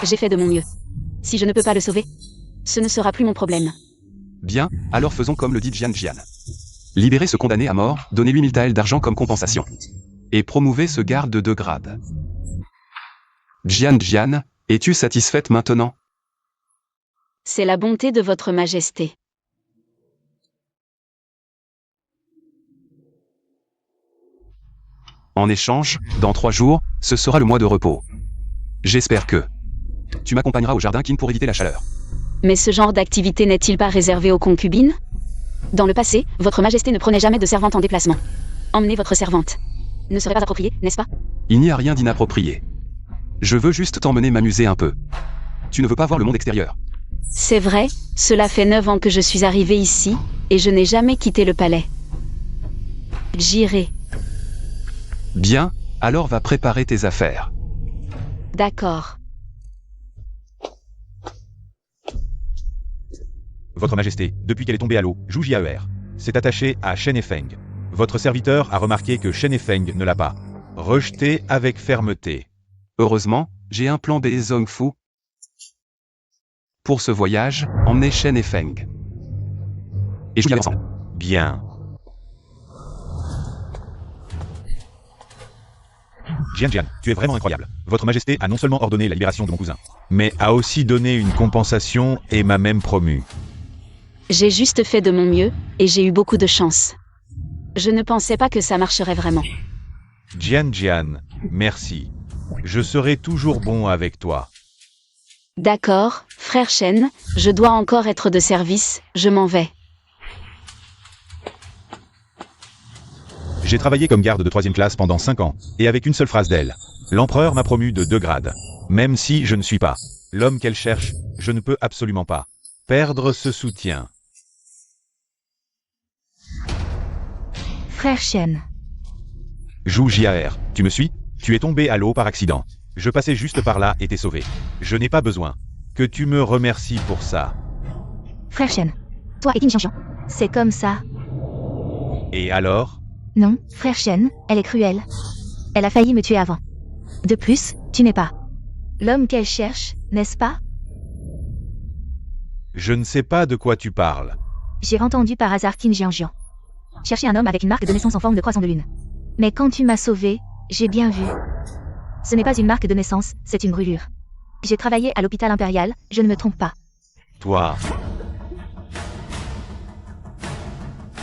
J'ai fait de mon mieux. Si je ne peux pas le sauver, ce ne sera plus mon problème. Bien, alors faisons comme le dit Jian Jian. Libérez ce condamné à mort, donnez-lui 1000 taels d'argent comme compensation. Et promouvez ce garde de 2 grades. Jian Jian, es-tu satisfaite maintenant? C'est la bonté de votre Majesté. En échange, dans 3 jours, ce sera le mois de repos. J'espère que tu m'accompagneras au jardin Qin pour éviter la chaleur. Mais ce genre d'activité n'est-il pas réservé aux concubines? Dans le passé, votre Majesté ne prenait jamais de servante en déplacement. Emmenez votre servante. Ne serait pas approprié, n'est-ce pas? Il n'y a rien d'inapproprié. Je veux juste t'emmener m'amuser un peu. Tu ne veux pas voir le monde extérieur. C'est vrai, cela fait 9 ans que je suis arrivée ici, et je n'ai jamais quitté le palais. J'irai. Bien, alors va préparer tes affaires. D'accord. Votre Majesté, depuis qu'elle est tombée à l'eau, Zhu Jiaer s'est attachée à Shen Feng. Votre serviteur a remarqué que Shen Feng ne l'a pas rejeté avec fermeté. Heureusement, j'ai un plan B Zong Fu. Pour ce voyage, emmenez Shen Feng. Et je ensemble. Bien. Jian Jian, tu es vraiment incroyable. Votre Majesté a non seulement ordonné la libération de mon cousin, mais a aussi donné une compensation et m'a même promu. J'ai juste fait de mon mieux, et j'ai eu beaucoup de chance. Je ne pensais pas que ça marcherait vraiment. Jian Jian, merci. Je serai toujours bon avec toi. D'accord, frère Shen, je dois encore être de service, je m'en vais. J'ai travaillé comme garde de 3e classe pendant 5 ans, et avec une seule phrase d'elle. L'empereur m'a promu de 2 grades. Même si je ne suis pas l'homme qu'elle cherche, je ne peux absolument pas perdre ce soutien. Frère Shen. Zhu Jiaer, tu me suis? Tu es tombé à l'eau par accident. Je passais juste par là et t'ai sauvé. Je n'ai pas besoin que tu me remercies pour ça. Frère Shen. Toi et Qin Jiangjiang. C'est comme ça. Et alors? Non, frère Shen, elle est cruelle. Elle a failli me tuer avant. De plus, tu n'es pas l'homme qu'elle cherche, n'est-ce pas? Je ne sais pas de quoi tu parles. J'ai entendu par hasard Qin Jiangjiang chercher un homme avec une marque de naissance en forme de croissant de lune. Mais quand tu m'as sauvé, j'ai bien vu. Ce n'est pas une marque de naissance, c'est une brûlure. J'ai travaillé à l'hôpital impérial, je ne me trompe pas. Toi.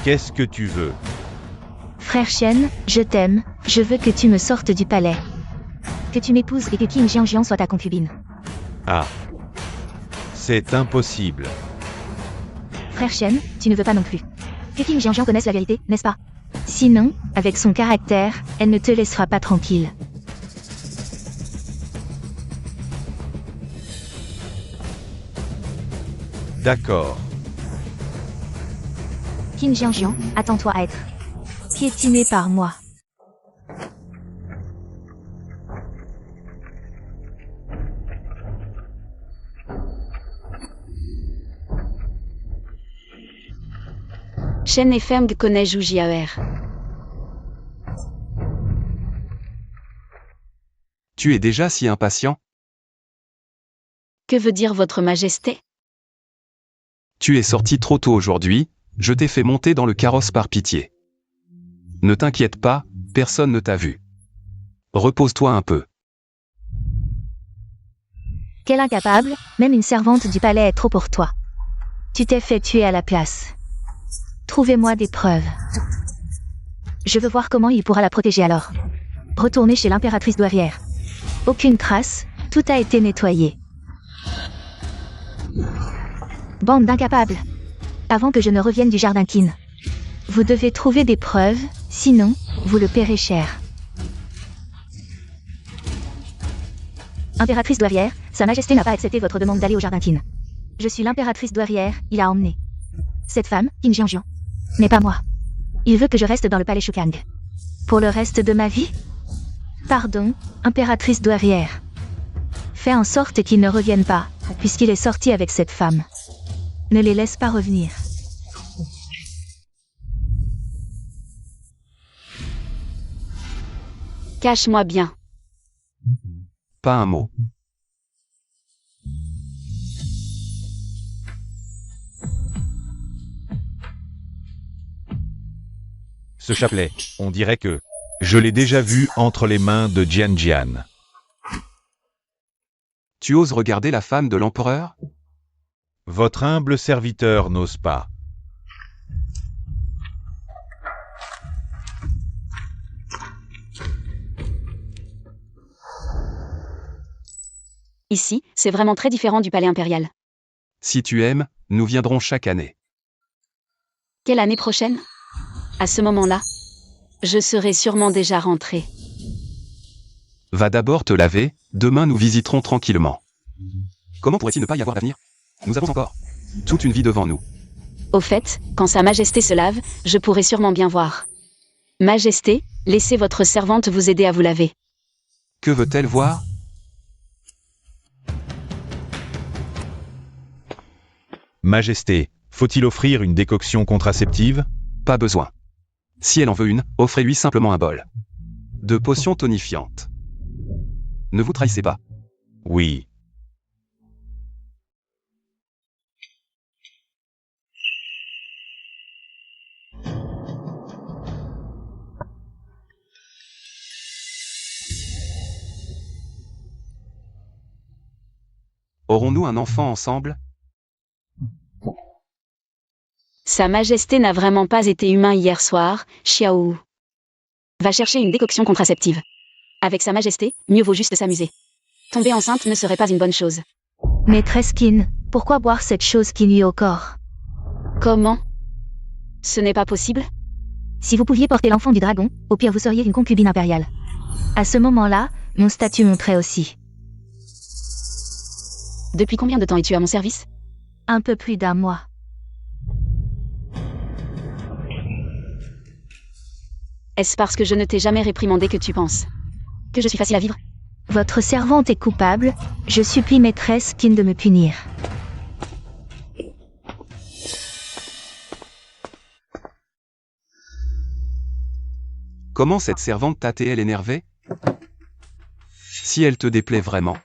Qu'est-ce que tu veux? Frère Shen, je t'aime, je veux que tu me sortes du palais. Que tu m'épouses et que Qin Jiangjiang soit ta concubine. Ah. C'est impossible. Frère Shen, tu ne veux pas non plus. Que Qin Jiangjiang connaisse la vérité, n'est-ce pas? Sinon, avec son caractère, elle ne te laissera pas tranquille. D'accord. Qin Jiangjiang, attends-toi à être piétiné par moi. Shen Feng connaît Zhu Jiaer. Tu es déjà si impatient? Que veut dire votre Majesté? Tu es sorti trop tôt aujourd'hui, je t'ai fait monter dans le carrosse par pitié. Ne t'inquiète pas, personne ne t'a vu. Repose-toi un peu. Quel incapable, même une servante du palais est trop pour toi. Tu t'es fait tuer à la place. Trouvez-moi des preuves. Je veux voir comment il pourra la protéger alors. Retournez chez l'impératrice douairière. Aucune trace, tout a été nettoyé. Bande d'incapables. Avant que je ne revienne du jardin Qin. Vous devez trouver des preuves, sinon, vous le paierez cher. Impératrice douairière, Sa Majesté n'a pas accepté votre demande d'aller au jardin Qin. Je suis l'impératrice douairière, il a emmené. Cette femme, Qin Jianjian. Mais pas moi. Il veut que je reste dans le palais Shukang. Pour le reste de ma vie? Pardon, impératrice douairière. Fais en sorte qu'il ne revienne pas, puisqu'il est sorti avec cette femme. Ne les laisse pas revenir. Cache-moi bien. Pas un mot. Ce chapelet, on dirait que je l'ai déjà vu entre les mains de Jian Jian. Tu oses regarder la femme de l'empereur? Votre humble serviteur n'ose pas. Ici, c'est vraiment très différent du palais impérial. Si tu aimes, nous viendrons chaque année. Quelle année prochaine? À ce moment-là, je serai sûrement déjà rentrée. Va d'abord te laver, demain nous visiterons tranquillement. Comment pourrait-il ne pas y avoir d'avenir? Nous avons encore toute une vie devant nous. Au fait, quand Sa Majesté se lave, je pourrai sûrement bien voir. Majesté, laissez votre servante vous aider à vous laver. Que veut-elle voir? Majesté, faut-il offrir une décoction contraceptive? Pas besoin. Si elle en veut une, offrez-lui simplement un bol de potions tonifiantes. Ne vous trahissez pas. Oui. Aurons-nous un enfant ensemble? Sa Majesté n'a vraiment pas été humain hier soir, Xiao. Va chercher une décoction contraceptive. Avec Sa Majesté, mieux vaut juste s'amuser. Tomber enceinte ne serait pas une bonne chose. Maîtresse Qin, pourquoi boire cette chose qui nuit au corps? Comment? Ce n'est pas possible? Si vous pouviez porter l'enfant du dragon, au pire vous seriez une concubine impériale. À ce moment-là, mon statut monterait aussi. Depuis combien de temps es-tu à mon service? Un peu plus d'un mois. Est-ce parce que je ne t'ai jamais réprimandé que tu penses que je suis facile à vivre? Votre servante est coupable, je supplie maîtresse Qin de me punir. Comment cette servante t'a-t-elle énervé? Si elle te déplaît vraiment,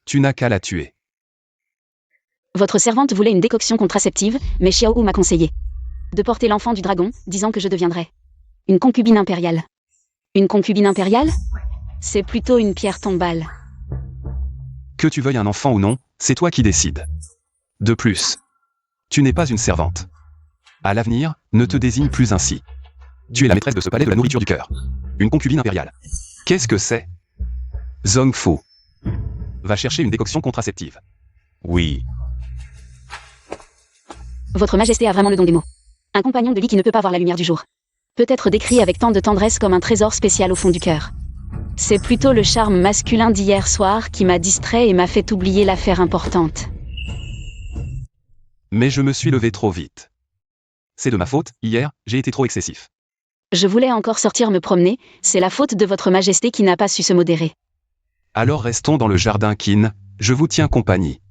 tu n'as qu'à la tuer. Votre servante voulait une décoction contraceptive, mais Xiao m'a conseillé de porter l'enfant du dragon, disant que je deviendrais une concubine impériale. Une concubine impériale? C'est plutôt une pierre tombale. Que tu veuilles un enfant ou non, c'est toi qui décides. De plus, tu n'es pas une servante. À l'avenir, ne te désigne plus ainsi. Tu es la maîtresse de ce palais de la nourriture du cœur. Une concubine impériale. Qu'est-ce que c'est? Zhong Fu. Va chercher une décoction contraceptive. Oui. Votre Majesté a vraiment le don des mots. Un compagnon de lit qui ne peut pas voir la lumière du jour. Peut être décrit avec tant de tendresse comme un trésor spécial au fond du cœur. C'est plutôt le charme masculin d'hier soir qui m'a distrait et m'a fait oublier l'affaire importante. Mais je me suis levé trop vite. C'est de ma faute, hier, j'ai été trop excessif. Je voulais encore sortir me promener, c'est la faute de votre Majesté qui n'a pas su se modérer. Alors restons dans le jardin Qin, je vous tiens compagnie.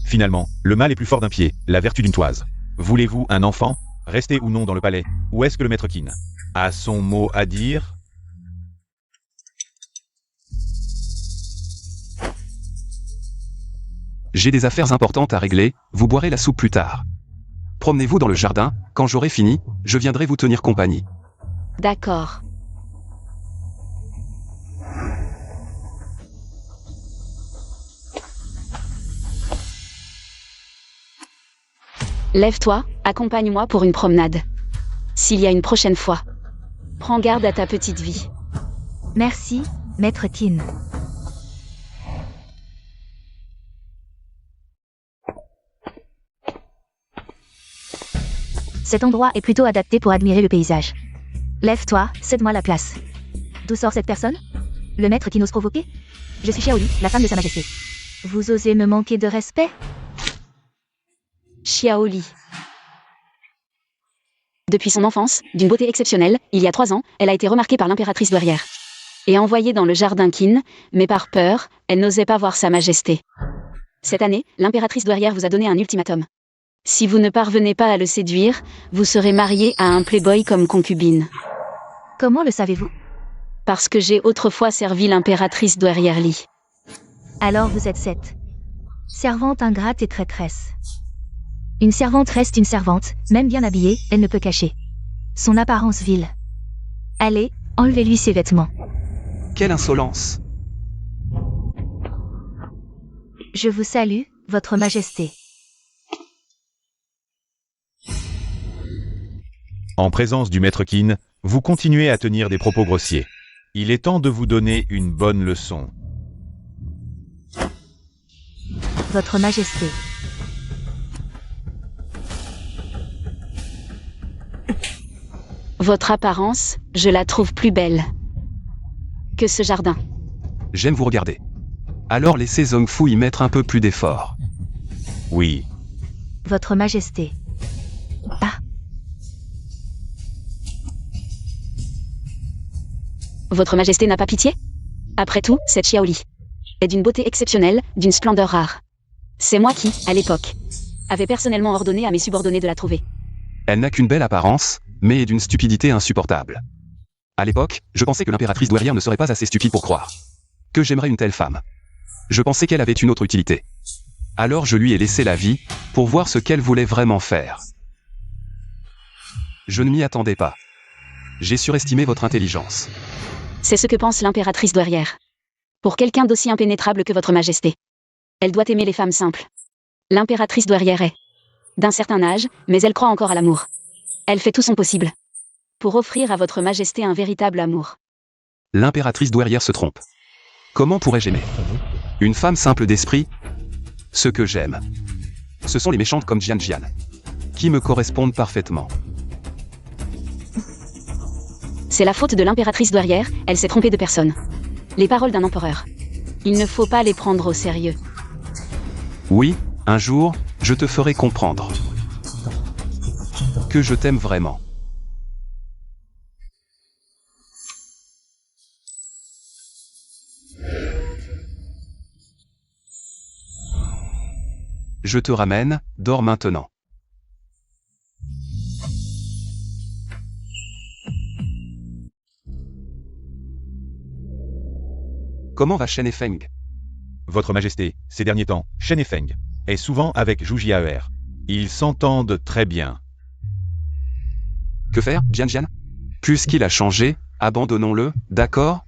Finalement, le mal est plus fort d'un pied, la vertu d'une toise. Voulez-vous un enfant? Rester ou non dans le palais? Ou est-ce que le maître Qin a son mot à dire? J'ai des affaires importantes à régler, vous boirez la soupe plus tard. Promenez-vous dans le jardin, quand j'aurai fini, je viendrai vous tenir compagnie. D'accord. Lève-toi, accompagne-moi pour une promenade. S'il y a une prochaine fois. Prends garde à ta petite vie. Merci, maître Qin. Cet endroit est plutôt adapté pour admirer le paysage. Lève-toi, cède-moi la place. D'où sort cette personne? Le maître qui n'ose provoquer? Je suis Xiaoli, la femme de Sa Majesté. Vous osez me manquer de respect? Xiaoli. Depuis son enfance, d'une beauté exceptionnelle, il y a 3 ans, elle a été remarquée par l'impératrice douairière. Et envoyée dans le jardin Qin, mais par peur, elle n'osait pas voir Sa Majesté. Cette année, l'impératrice douairière vous a donné un ultimatum. Si vous ne parvenez pas à le séduire, vous serez marié à un playboy comme concubine. Comment le savez-vous? Parce que j'ai autrefois servi l'impératrice douairière Li. Alors vous êtes cette servante ingrate et traîtresse. Une servante reste une servante, même bien habillée, elle ne peut cacher son apparence vile. Allez, enlevez-lui ses vêtements. Quelle insolence! Je vous salue, votre majesté. En présence du maître Qin, vous continuez à tenir des propos grossiers. Il est temps de vous donner une bonne leçon. Votre majesté. Votre apparence, je la trouve plus belle que ce jardin. J'aime vous regarder. Alors laissez Zhong Fu y mettre un peu plus d'effort. Oui, Votre majesté. Ah, Votre majesté n'a pas pitié? Après tout, cette Xiaoli est d'une beauté exceptionnelle, d'une splendeur rare. C'est moi qui, à l'époque, avais personnellement ordonné à mes subordonnés de la trouver. Elle n'a qu'une belle apparence, mais est d'une stupidité insupportable. À l'époque, je pensais que l'impératrice douairière ne serait pas assez stupide pour croire que j'aimerais une telle femme. Je pensais qu'elle avait une autre utilité. Alors je lui ai laissé la vie, pour voir ce qu'elle voulait vraiment faire. Je ne m'y attendais pas. J'ai surestimé votre intelligence. C'est ce que pense l'impératrice douairière. Pour quelqu'un d'aussi impénétrable que votre majesté, elle doit aimer les femmes simples. L'impératrice douairière est d'un certain âge, mais elle croit encore à l'amour. Elle fait tout son possible pour offrir à votre majesté un véritable amour. L'impératrice douairière se trompe. Comment pourrais-je aimer une femme simple d'esprit? Ce que j'aime, ce sont les méchantes comme Jian Jian, qui me correspondent parfaitement. C'est la faute de l'impératrice douairière, elle s'est trompée de personne. Les paroles d'un empereur. Il ne faut pas les prendre au sérieux. Oui, un jour, je te ferai comprendre que je t'aime vraiment. Je te ramène, dors maintenant. Comment va Shen et Feng? Votre Majesté, ces derniers temps, Shen et Feng est souvent avec Zhu Jiaer. Ils s'entendent très bien. Que faire, Jian Jian? Puisqu'il a changé, abandonnons-le, d'accord?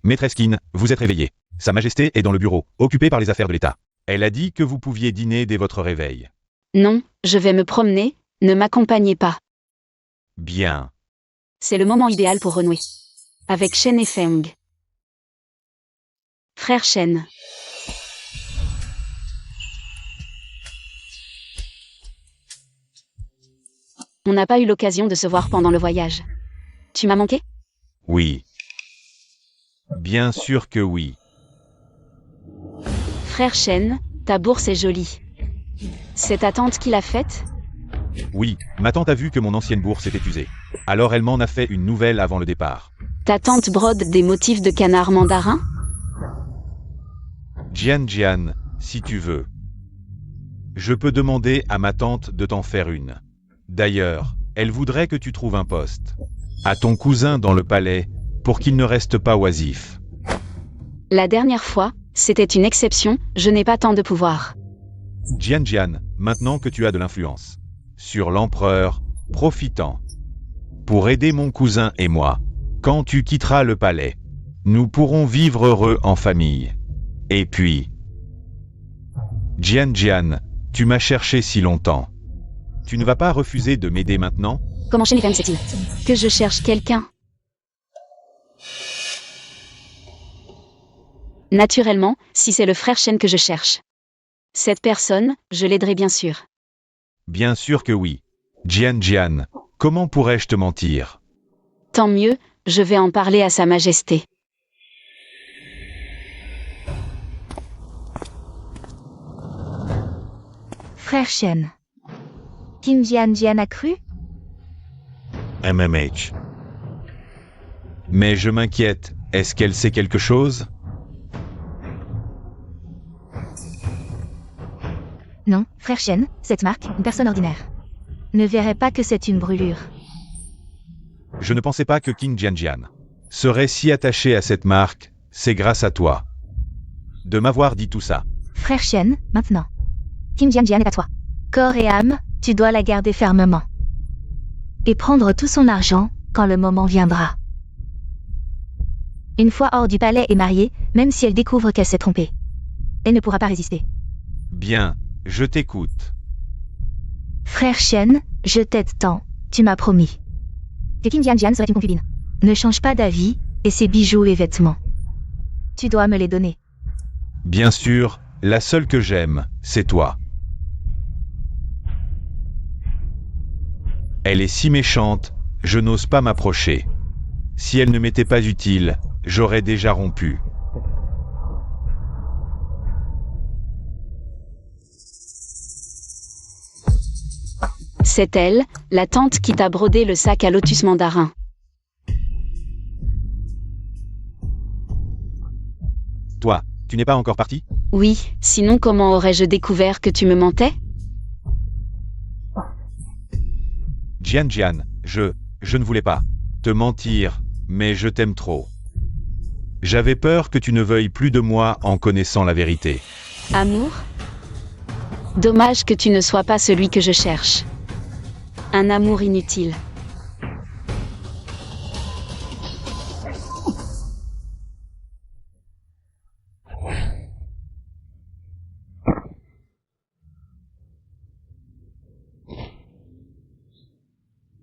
Maîtresse Qin, vous êtes réveillée. Sa Majesté est dans le bureau, occupée par les affaires de l'État. Elle a dit que vous pouviez dîner dès votre réveil. Non, je vais me promener, ne m'accompagnez pas. Bien. C'est le moment idéal pour renouer. Avec Shen et Feng. Frère Shen. On n'a pas eu l'occasion de se voir pendant le voyage. Tu m'as manqué? Oui. Bien sûr que oui. Frère Shen, ta bourse est jolie. C'est ta tante qui l'a faite? Oui, ma tante a vu que mon ancienne bourse était usée. Alors elle m'en a fait une nouvelle avant le départ. Ta tante brode des motifs de canard mandarin? Jian Jian, si tu veux. Je peux demander à ma tante de t'en faire une. D'ailleurs, elle voudrait que tu trouves un poste à ton cousin dans le palais, pour qu'il ne reste pas oisif. La dernière fois, c'était une exception, je n'ai pas tant de pouvoir. Jian Jian, maintenant que tu as de l'influence sur l'empereur, profitant. Pour aider mon cousin et moi, quand tu quitteras le palais, nous pourrons vivre heureux en famille. Et puis... Jian Jian, tu m'as cherché si longtemps. Tu ne vas pas refuser de m'aider maintenant? Comment Shenifem sait-il que je cherche quelqu'un? Naturellement, si c'est le frère Shen que je cherche. Cette personne, je l'aiderai bien sûr. Bien sûr que oui. Jian, comment pourrais-je te mentir? Tant mieux, je vais en parler à Sa Majesté. Frère Shen. Qin Jian a cru? MMH. Mais je m'inquiète, est-ce qu'elle sait quelque chose? Non, frère Shen, cette marque, une personne ordinaire. Ne verrait pas que c'est une brûlure. Je ne pensais pas que King Jian serait si attaché à cette marque, c'est grâce à toi. De m'avoir dit tout ça. Frère Shen, maintenant. Qin Jian est à toi. Corps et âme, tu dois la garder fermement. Et prendre tout son argent, quand le moment viendra. Une fois hors du palais et mariée, même si elle découvre qu'elle s'est trompée. Elle ne pourra pas résister. Bien, je t'écoute. Frère Shen, je t'aide tant, tu m'as promis. Que Qin Jian serait une concubine. Ne change pas d'avis, et ses bijoux et vêtements. Tu dois me les donner. Bien sûr, la seule que j'aime, c'est toi. Elle est si méchante, je n'ose pas m'approcher. Si elle ne m'était pas utile, j'aurais déjà rompu. C'est elle, la tante qui t'a brodé le sac à lotus mandarin. Toi, tu n'es pas encore parti? Oui, sinon comment aurais-je découvert que tu me mentais? Jian, je ne voulais pas te mentir, mais je t'aime trop. J'avais peur que tu ne veuilles plus de moi en connaissant la vérité. Amour? Dommage que tu ne sois pas celui que je cherche. Un amour inutile.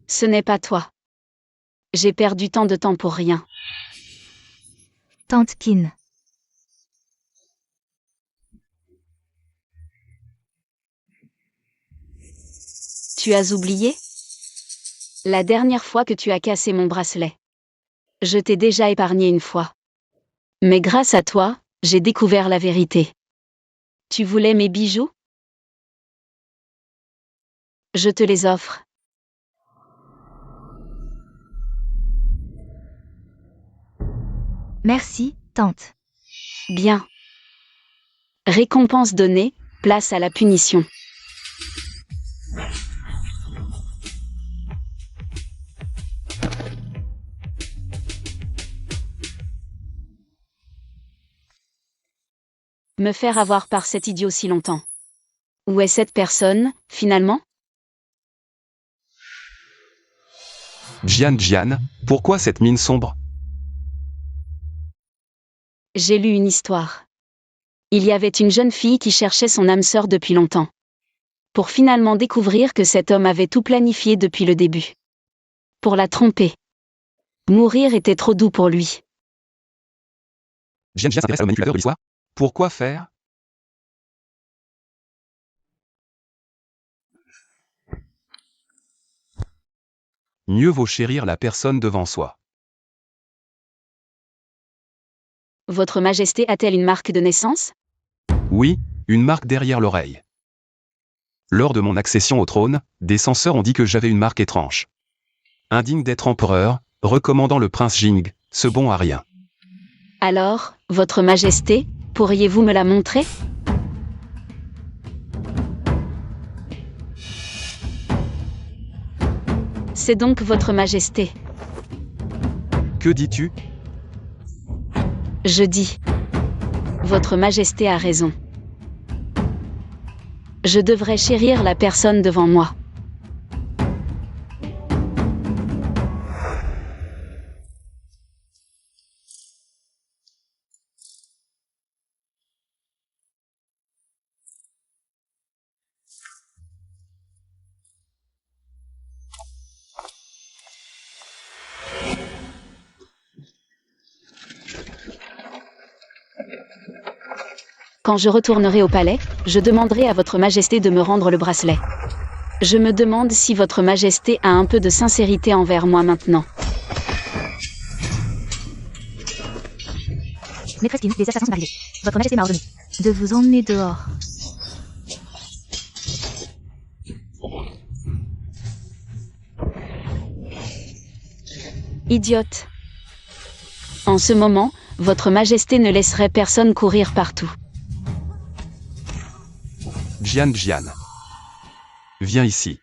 Ce n'est pas toi. J'ai perdu tant de temps pour rien. Tante Qin. Tu as oublié? La dernière fois que tu as cassé mon bracelet. Je t'ai déjà épargné une fois. Mais grâce à toi, j'ai découvert la vérité. Tu voulais mes bijoux? Je te les offre. Merci, tante. Bien. Récompense donnée, place à la punition. Me faire avoir par cet idiot si longtemps. Où est cette personne, finalement? Jian, pourquoi cette mine sombre? J'ai lu une histoire. Il y avait une jeune fille qui cherchait son âme sœur depuis longtemps. Pour finalement découvrir que cet homme avait tout planifié depuis le début. Pour la tromper. Mourir était trop doux pour lui. Jian s'intéresse au manipulateur de l'histoire? Pourquoi faire? Mieux vaut chérir la personne devant soi. Votre Majesté a-t-elle une marque de naissance? Oui, une marque derrière l'oreille. Lors de mon accession au trône, des censeurs ont dit que j'avais une marque étrange. Indigne d'être empereur, recommandant le prince Jing, ce bon à rien. Alors, Votre Majesté, pourriez-vous me la montrer? C'est donc Votre Majesté. Que dis-tu? Je dis. Votre Majesté a raison. Je devrais chérir la personne devant moi. Quand je retournerai au palais, je demanderai à votre majesté de me rendre le bracelet. Je me demande si votre majesté a un peu de sincérité envers moi maintenant. Maîtresse Qin, les assassins sont arrivés. Votre majesté m'a ordonné de vous emmener dehors. Idiote. En ce moment, votre majesté ne laisserait personne courir partout. Jian. Viens ici.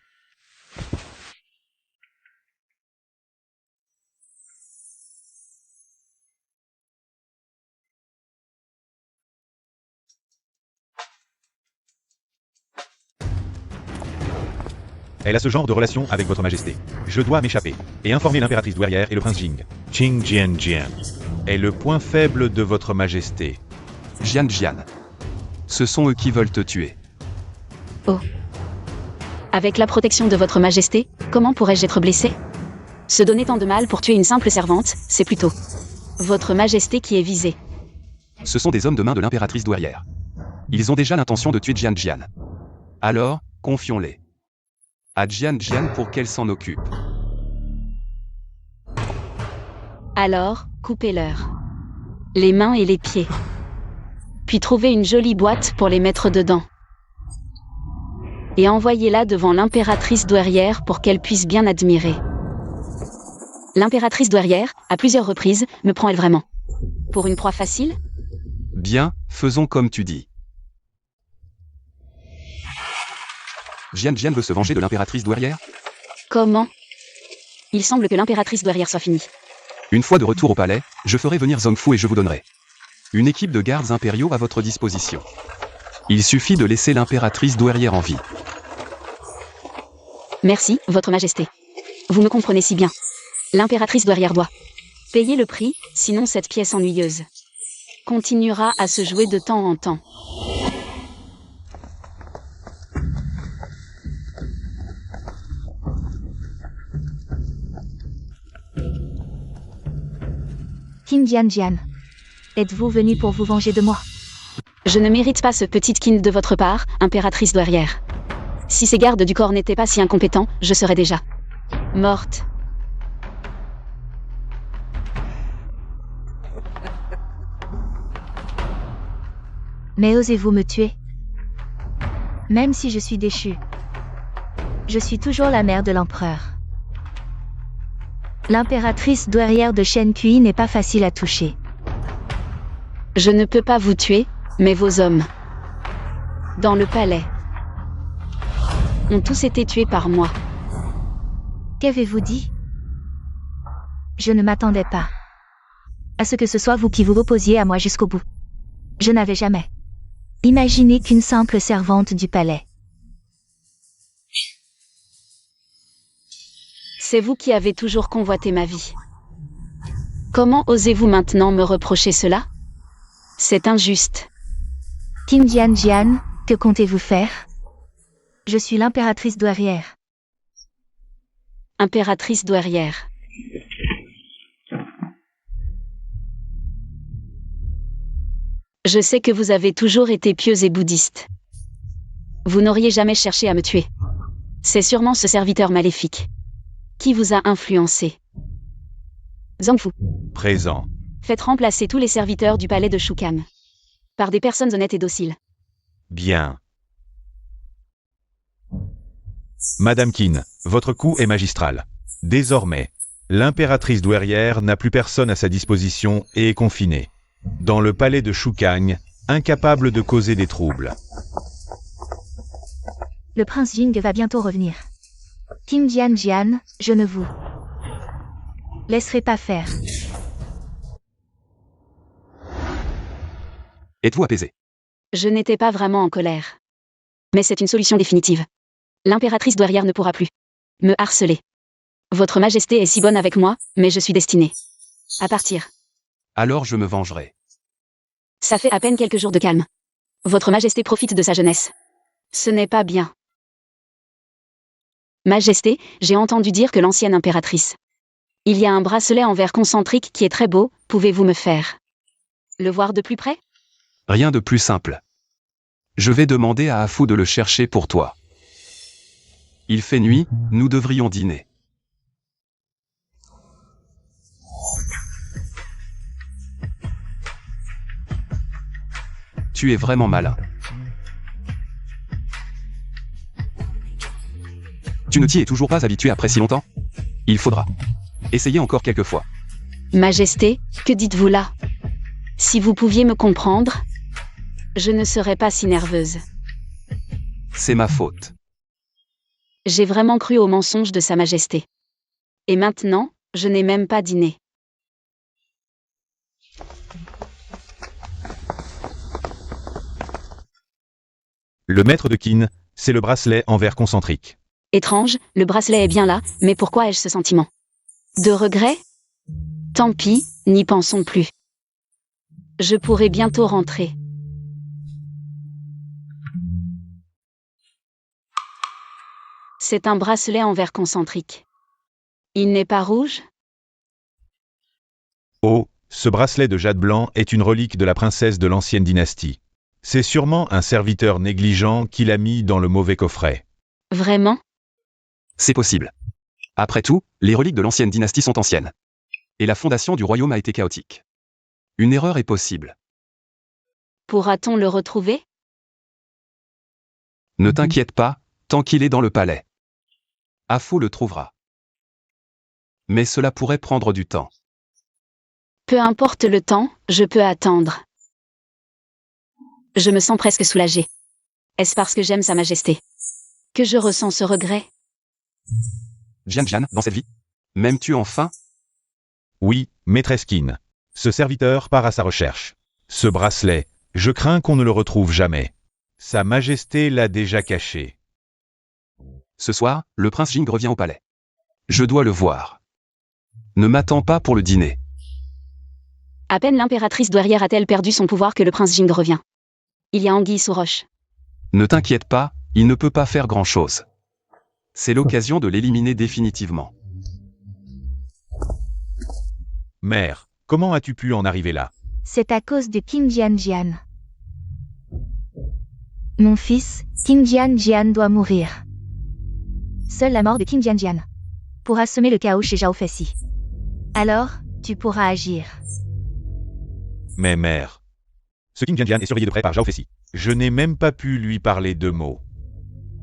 Elle a ce genre de relation avec votre majesté. Je dois m'échapper et informer l'impératrice douairière et le prince Jing. Qing Jian. Est le point faible de votre majesté. Jian. Ce sont eux qui veulent te tuer. Oh. Avec la protection de votre majesté, comment pourrais-je être blessé? Se donner tant de mal pour tuer une simple servante, c'est plutôt votre majesté qui est visée. Ce sont des hommes de main de l'impératrice douairière. Ils ont déjà l'intention de tuer Jian. Alors, confions-les à Jian pour qu'elle s'en occupe. Alors, coupez-leur les mains et les pieds. Puis trouvez une jolie boîte pour les mettre dedans. Et envoyez-la devant l'impératrice douairière pour qu'elle puisse bien admirer. L'impératrice douairière, à plusieurs reprises, me prend elle vraiment pour une proie facile? Bien, faisons comme tu dis. Jian veut se venger de l'impératrice douairière? Comment? Il semble que l'impératrice douairière soit finie. Une fois de retour au palais, je ferai venir Zongfu et je vous donnerai une équipe de gardes impériaux à votre disposition. Il suffit de laisser l'impératrice douairière en vie. Merci, votre majesté. Vous me comprenez si bien. L'impératrice douairière doit payer le prix, sinon cette pièce ennuyeuse continuera à se jouer de temps en temps. Qin Jian. Êtes-vous venu pour vous venger de moi? Je ne mérite pas ce petit kin de votre part, impératrice douairière. Si ces gardes du corps n'étaient pas si incompétents, je serais déjà morte. Mais osez-vous me tuer? Même si je suis déchue, je suis toujours la mère de l'empereur. L'impératrice douairière de Shen Kui n'est pas facile à toucher. Je ne peux pas vous tuer, mais vos hommes dans le palais ont tous été tués par moi. Qu'avez-vous dit? Je ne m'attendais pas à ce que ce soit vous qui vous opposiez à moi jusqu'au bout. Je n'avais jamais imaginé qu'une simple servante du palais. C'est vous qui avez toujours convoité ma vie. Comment osez-vous maintenant me reprocher cela? C'est injuste. Qin Jian, que comptez-vous faire? Je suis l'impératrice douairière. Impératrice douairière. Je sais que vous avez toujours été pieuse et bouddhiste. Vous n'auriez jamais cherché à me tuer. C'est sûrement ce serviteur maléfique qui vous a influencé. Zongfu. Présent. Faites remplacer tous les serviteurs du palais de Shukam par des personnes honnêtes et dociles. Bien. Madame Qin, votre coup est magistral. Désormais, l'impératrice douairière n'a plus personne à sa disposition et est confinée dans le palais de Shukang, incapable de causer des troubles. Le prince Jing va bientôt revenir. Qin Jian, je ne vous laisserai pas faire. Êtes-vous apaisé? Je n'étais pas vraiment en colère. Mais c'est une solution définitive. L'impératrice douairière ne pourra plus me harceler. Votre majesté est si bonne avec moi, mais je suis destinée à partir. Alors je me vengerai. Ça fait à peine quelques jours de calme. Votre majesté profite de sa jeunesse. Ce n'est pas bien. Majesté, j'ai entendu dire que l'ancienne impératrice. Il y a un bracelet en verre concentrique qui est très beau, pouvez-vous me faire le voir de plus près? Rien de plus simple. Je vais demander à Afu de le chercher pour toi. Il fait nuit, nous devrions dîner. Tu es vraiment malin. Tu ne t'y es toujours pas habitué après si longtemps? Il faudra essayer encore quelques fois. Majesté, que dites-vous là? Si vous pouviez me comprendre, je ne serais pas si nerveuse. C'est ma faute. J'ai vraiment cru au mensonge de Sa Majesté. Et maintenant, je n'ai même pas dîné. Le maître de Qin, c'est le bracelet en verre concentrique. Étrange, le bracelet est bien là, mais pourquoi ai-je ce sentiment? De regret? Tant pis, n'y pensons plus. Je pourrai bientôt rentrer. C'est un bracelet en verre concentrique. Il n'est pas rouge? Oh, ce bracelet de jade blanc est une relique de la princesse de l'ancienne dynastie. C'est sûrement un serviteur négligent qui l'a mis dans le mauvais coffret. Vraiment? C'est possible. Après tout, les reliques de l'ancienne dynastie sont anciennes. Et la fondation du royaume a été chaotique. Une erreur est possible. Pourra-t-on le retrouver? Ne t'inquiète pas, tant qu'il est dans le palais. Afu le trouvera. Mais cela pourrait prendre du temps. Peu importe le temps, je peux attendre. Je me sens presque soulagée. Est-ce parce que j'aime Sa Majesté que je ressens ce regret? Jian, dans cette vie, m'aimes-tu enfin? Oui, maîtresse Qin. Ce serviteur part à sa recherche. Ce bracelet, je crains qu'on ne le retrouve jamais. Sa Majesté l'a déjà caché. Ce soir, le prince Jing revient au palais. Je dois le voir. Ne m'attends pas pour le dîner. À peine l'impératrice douairière a-t-elle perdu son pouvoir que le prince Jing revient. Il y a anguille sous roche. Ne t'inquiète pas, il ne peut pas faire grand-chose. C'est l'occasion de l'éliminer définitivement. Mère, comment as-tu pu en arriver là? C'est à cause de Qin Jian. Mon fils, Qin Jian doit mourir. Seule la mort de Qin Jian pourra semer le chaos chez Zhao Feici. Alors, tu pourras agir. Mais mère, ce Qin Jian est surveillé de près par Zhao Feici. Je n'ai même pas pu lui parler 2 mots.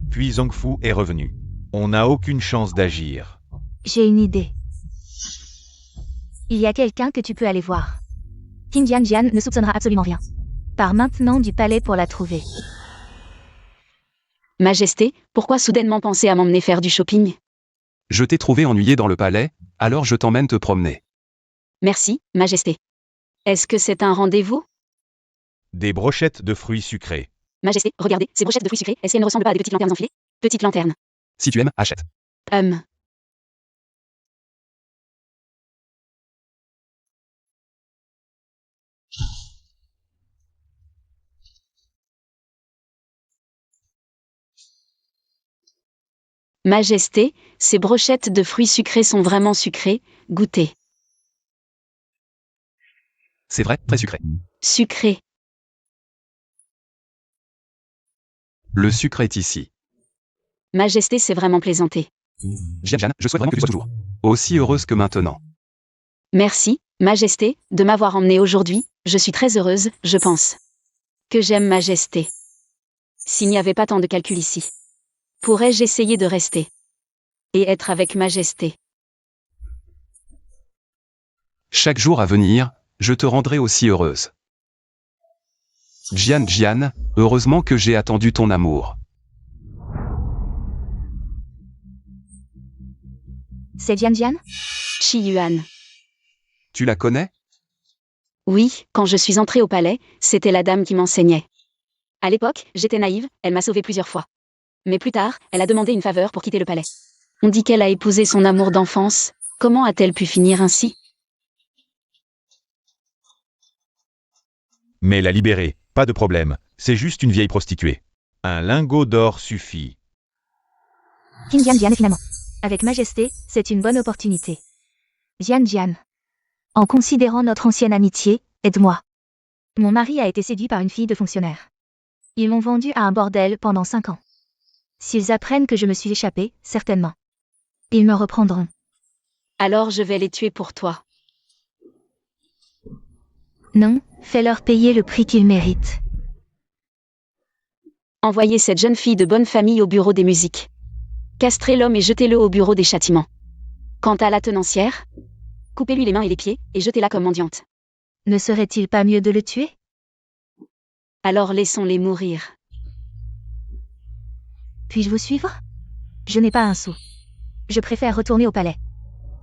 Puis Zhongfu est revenu. On n'a aucune chance d'agir. J'ai une idée. Il y a quelqu'un que tu peux aller voir. Qin Jian ne soupçonnera absolument rien. Pars maintenant du palais pour la trouver. Majesté, pourquoi soudainement penser à m'emmener faire du shopping? Je t'ai trouvé ennuyé dans le palais, alors je t'emmène te promener. Merci, Majesté. Est-ce que c'est un rendez-vous? Des brochettes de fruits sucrés. Majesté, regardez, ces brochettes de fruits sucrés, est-ce qu'elles ne ressemblent pas à des petites lanternes enfilées? Petites lanternes. Si tu aimes, achète. Majesté, ces brochettes de fruits sucrés sont vraiment sucrées, goûtez. C'est vrai, très sucré. Sucré. Le sucre est ici. Majesté, c'est vraiment plaisanté. Jian, je souhaite vraiment que tu sois toujours aussi heureuse que maintenant. Merci, Majesté, de m'avoir emmenée aujourd'hui, je suis très heureuse, je pense. Que j'aime Majesté. S'il n'y avait pas tant de calculs ici. Pourrais-je essayer de rester et être avec Majesté? Chaque jour à venir, je te rendrai aussi heureuse. Jian, heureusement que j'ai attendu ton amour. C'est Jian? Qi Yuan. Tu la connais? Oui, quand je suis entrée au palais, c'était la dame qui m'enseignait. À l'époque, j'étais naïve, elle m'a sauvée plusieurs fois. Mais plus tard, elle a demandé une faveur pour quitter le palais. On dit qu'elle a épousé son amour d'enfance. Comment a-t-elle pu finir ainsi? Mais la libérer, pas de problème, c'est juste une vieille prostituée. Un lingot d'or suffit. Qin Jian finalement. Avec Majesté, c'est une bonne opportunité. Jian. En considérant notre ancienne amitié, aide-moi. Mon mari a été séduit par une fille de fonctionnaire. Ils m'ont vendu à un bordel pendant 5 ans. S'ils apprennent que je me suis échappée, certainement. Ils me reprendront. Alors je vais les tuer pour toi. Non, fais-leur payer le prix qu'ils méritent. Envoyez cette jeune fille de bonne famille au bureau des musiques. Castrez l'homme et jetez-le au bureau des châtiments. Quant à la tenancière, coupez-lui les mains et les pieds, et jetez-la comme mendiante. Ne serait-il pas mieux de le tuer? Alors laissons-les mourir. Puis-je vous suivre? Je n'ai pas un sou. Je préfère retourner au palais.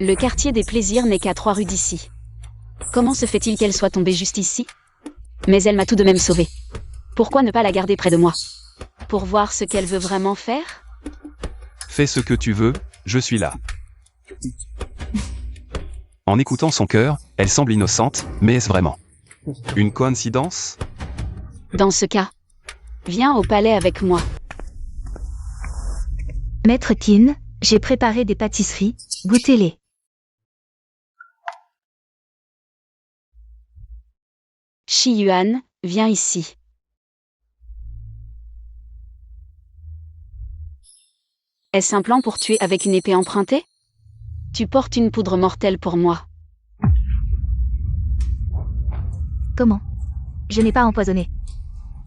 Le quartier des plaisirs n'est qu'à 3 rues d'ici. Comment se fait-il qu'elle soit tombée juste ici? Mais elle m'a tout de même sauvée. Pourquoi ne pas la garder près de moi? Pour voir ce qu'elle veut vraiment faire? Fais ce que tu veux, je suis là. En écoutant son cœur, elle semble innocente, mais est-ce vraiment une coïncidence? Dans ce cas, viens au palais avec moi. Maître Qin, j'ai préparé des pâtisseries, goûtez-les. Shi Yuan, viens ici. Est-ce un plan pour tuer avec une épée empruntée? Tu portes une poudre mortelle pour moi. Comment? Je n'ai pas empoisonné.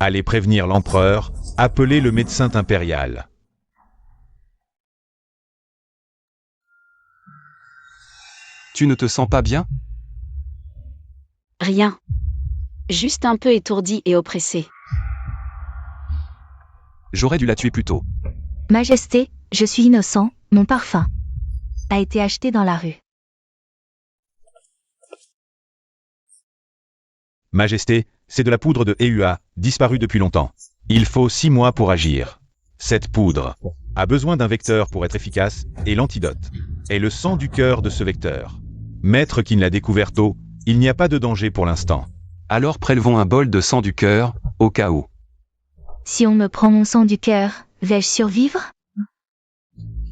Allez prévenir l'empereur, appelez le médecin impérial. Tu ne te sens pas bien? Rien. Juste un peu étourdi et oppressé. J'aurais dû la tuer plus tôt. Majesté, je suis innocent, mon parfum a été acheté dans la rue. Majesté, c'est de la poudre de EUA, disparue depuis longtemps. Il faut 6 mois pour agir. Cette poudre a besoin d'un vecteur pour être efficace, et l'antidote est le sang du cœur de ce vecteur. Maître Qin l'a découvert tôt, il n'y a pas de danger pour l'instant. Alors prélevons un bol de sang du cœur, au cas où. Si on me prend mon sang du cœur, vais-je survivre?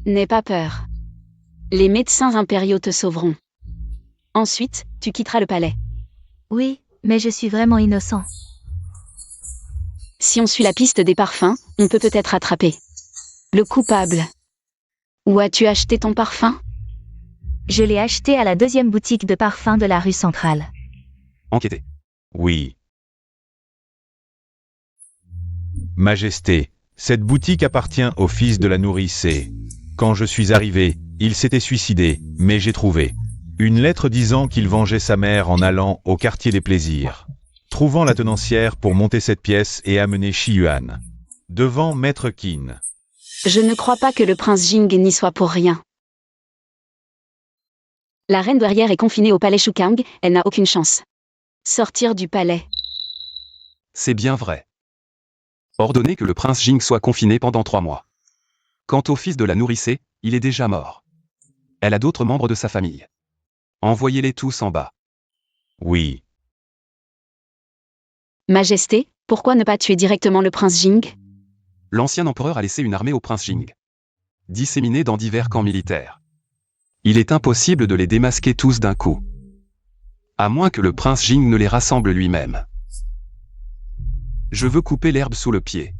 N'aie pas peur. Les médecins impériaux te sauveront. Ensuite, tu quitteras le palais. Oui, mais je suis vraiment innocent. Si on suit la piste des parfums, on peut peut-être attraper le coupable. Où as-tu acheté ton parfum? Je l'ai acheté à la 2e boutique de parfums de la rue centrale. Enquêtez. Oui. Majesté, cette boutique appartient au fils de la nourrice et, quand je suis arrivé, il s'était suicidé, mais j'ai trouvé une lettre disant qu'il vengeait sa mère en allant au quartier des plaisirs, trouvant la tenancière pour monter cette pièce et amener Shi Yuan devant Maître Qin. Je ne crois pas que le prince Jing n'y soit pour rien. La reine douairière est confinée au palais Shukang, elle n'a aucune chance. Sortir du palais. C'est bien vrai. Ordonnez que le prince Jing soit confiné pendant 3 mois. Quant au fils de la nourrice, il est déjà mort. Elle a d'autres membres de sa famille. Envoyez-les tous en bas. Oui. Majesté, pourquoi ne pas tuer directement le prince Jing? L'ancien empereur a laissé une armée au prince Jing, disséminée dans divers camps militaires. Il est impossible de les démasquer tous d'un coup. À moins que le prince Jing ne les rassemble lui-même. Je veux couper l'herbe sous le pied.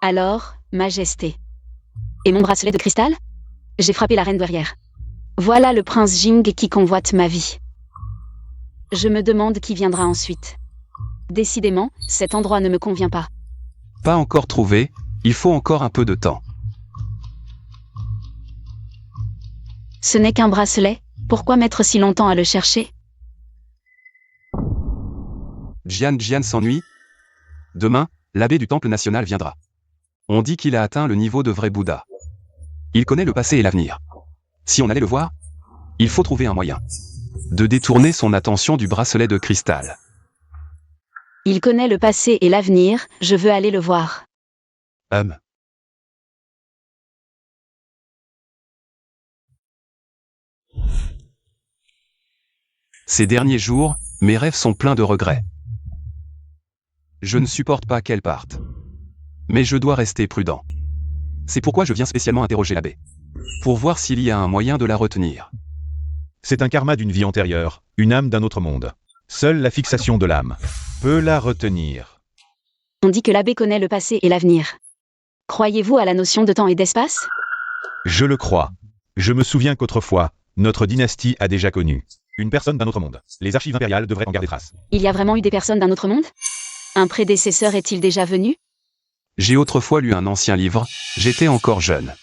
Alors, Majesté. Et mon bracelet de cristal? J'ai frappé la reine douairière. Voilà le prince Jing qui convoite ma vie. Je me demande qui viendra ensuite. Décidément, cet endroit ne me convient pas. Pas encore trouvé, il faut encore un peu de temps. Ce n'est qu'un bracelet, pourquoi mettre si longtemps à le chercher? Jian s'ennuie. Demain, l'abbé du temple national viendra. On dit qu'il a atteint le niveau de vrai Bouddha. Il connaît le passé et l'avenir. Si on allait le voir, il faut trouver un moyen de détourner son attention du bracelet de cristal. Il connaît le passé et l'avenir, je veux aller le voir. Ces derniers jours, mes rêves sont pleins de regrets. Je ne supporte pas qu'elle parte. Mais je dois rester prudent. C'est pourquoi je viens spécialement interroger l'abbé. Pour voir s'il y a un moyen de la retenir. C'est un karma d'une vie antérieure, une âme d'un autre monde. Seule la fixation de l'âme peut la retenir. On dit que l'abbé connaît le passé et l'avenir. Croyez-vous à la notion de temps et d'espace? Je le crois. Je me souviens qu'autrefois, notre dynastie a déjà connu une personne d'un autre monde. Les archives impériales devraient en garder trace. Il y a vraiment eu des personnes d'un autre monde? Un prédécesseur est-il déjà venu? J'ai autrefois lu un ancien livre, j'étais encore jeune.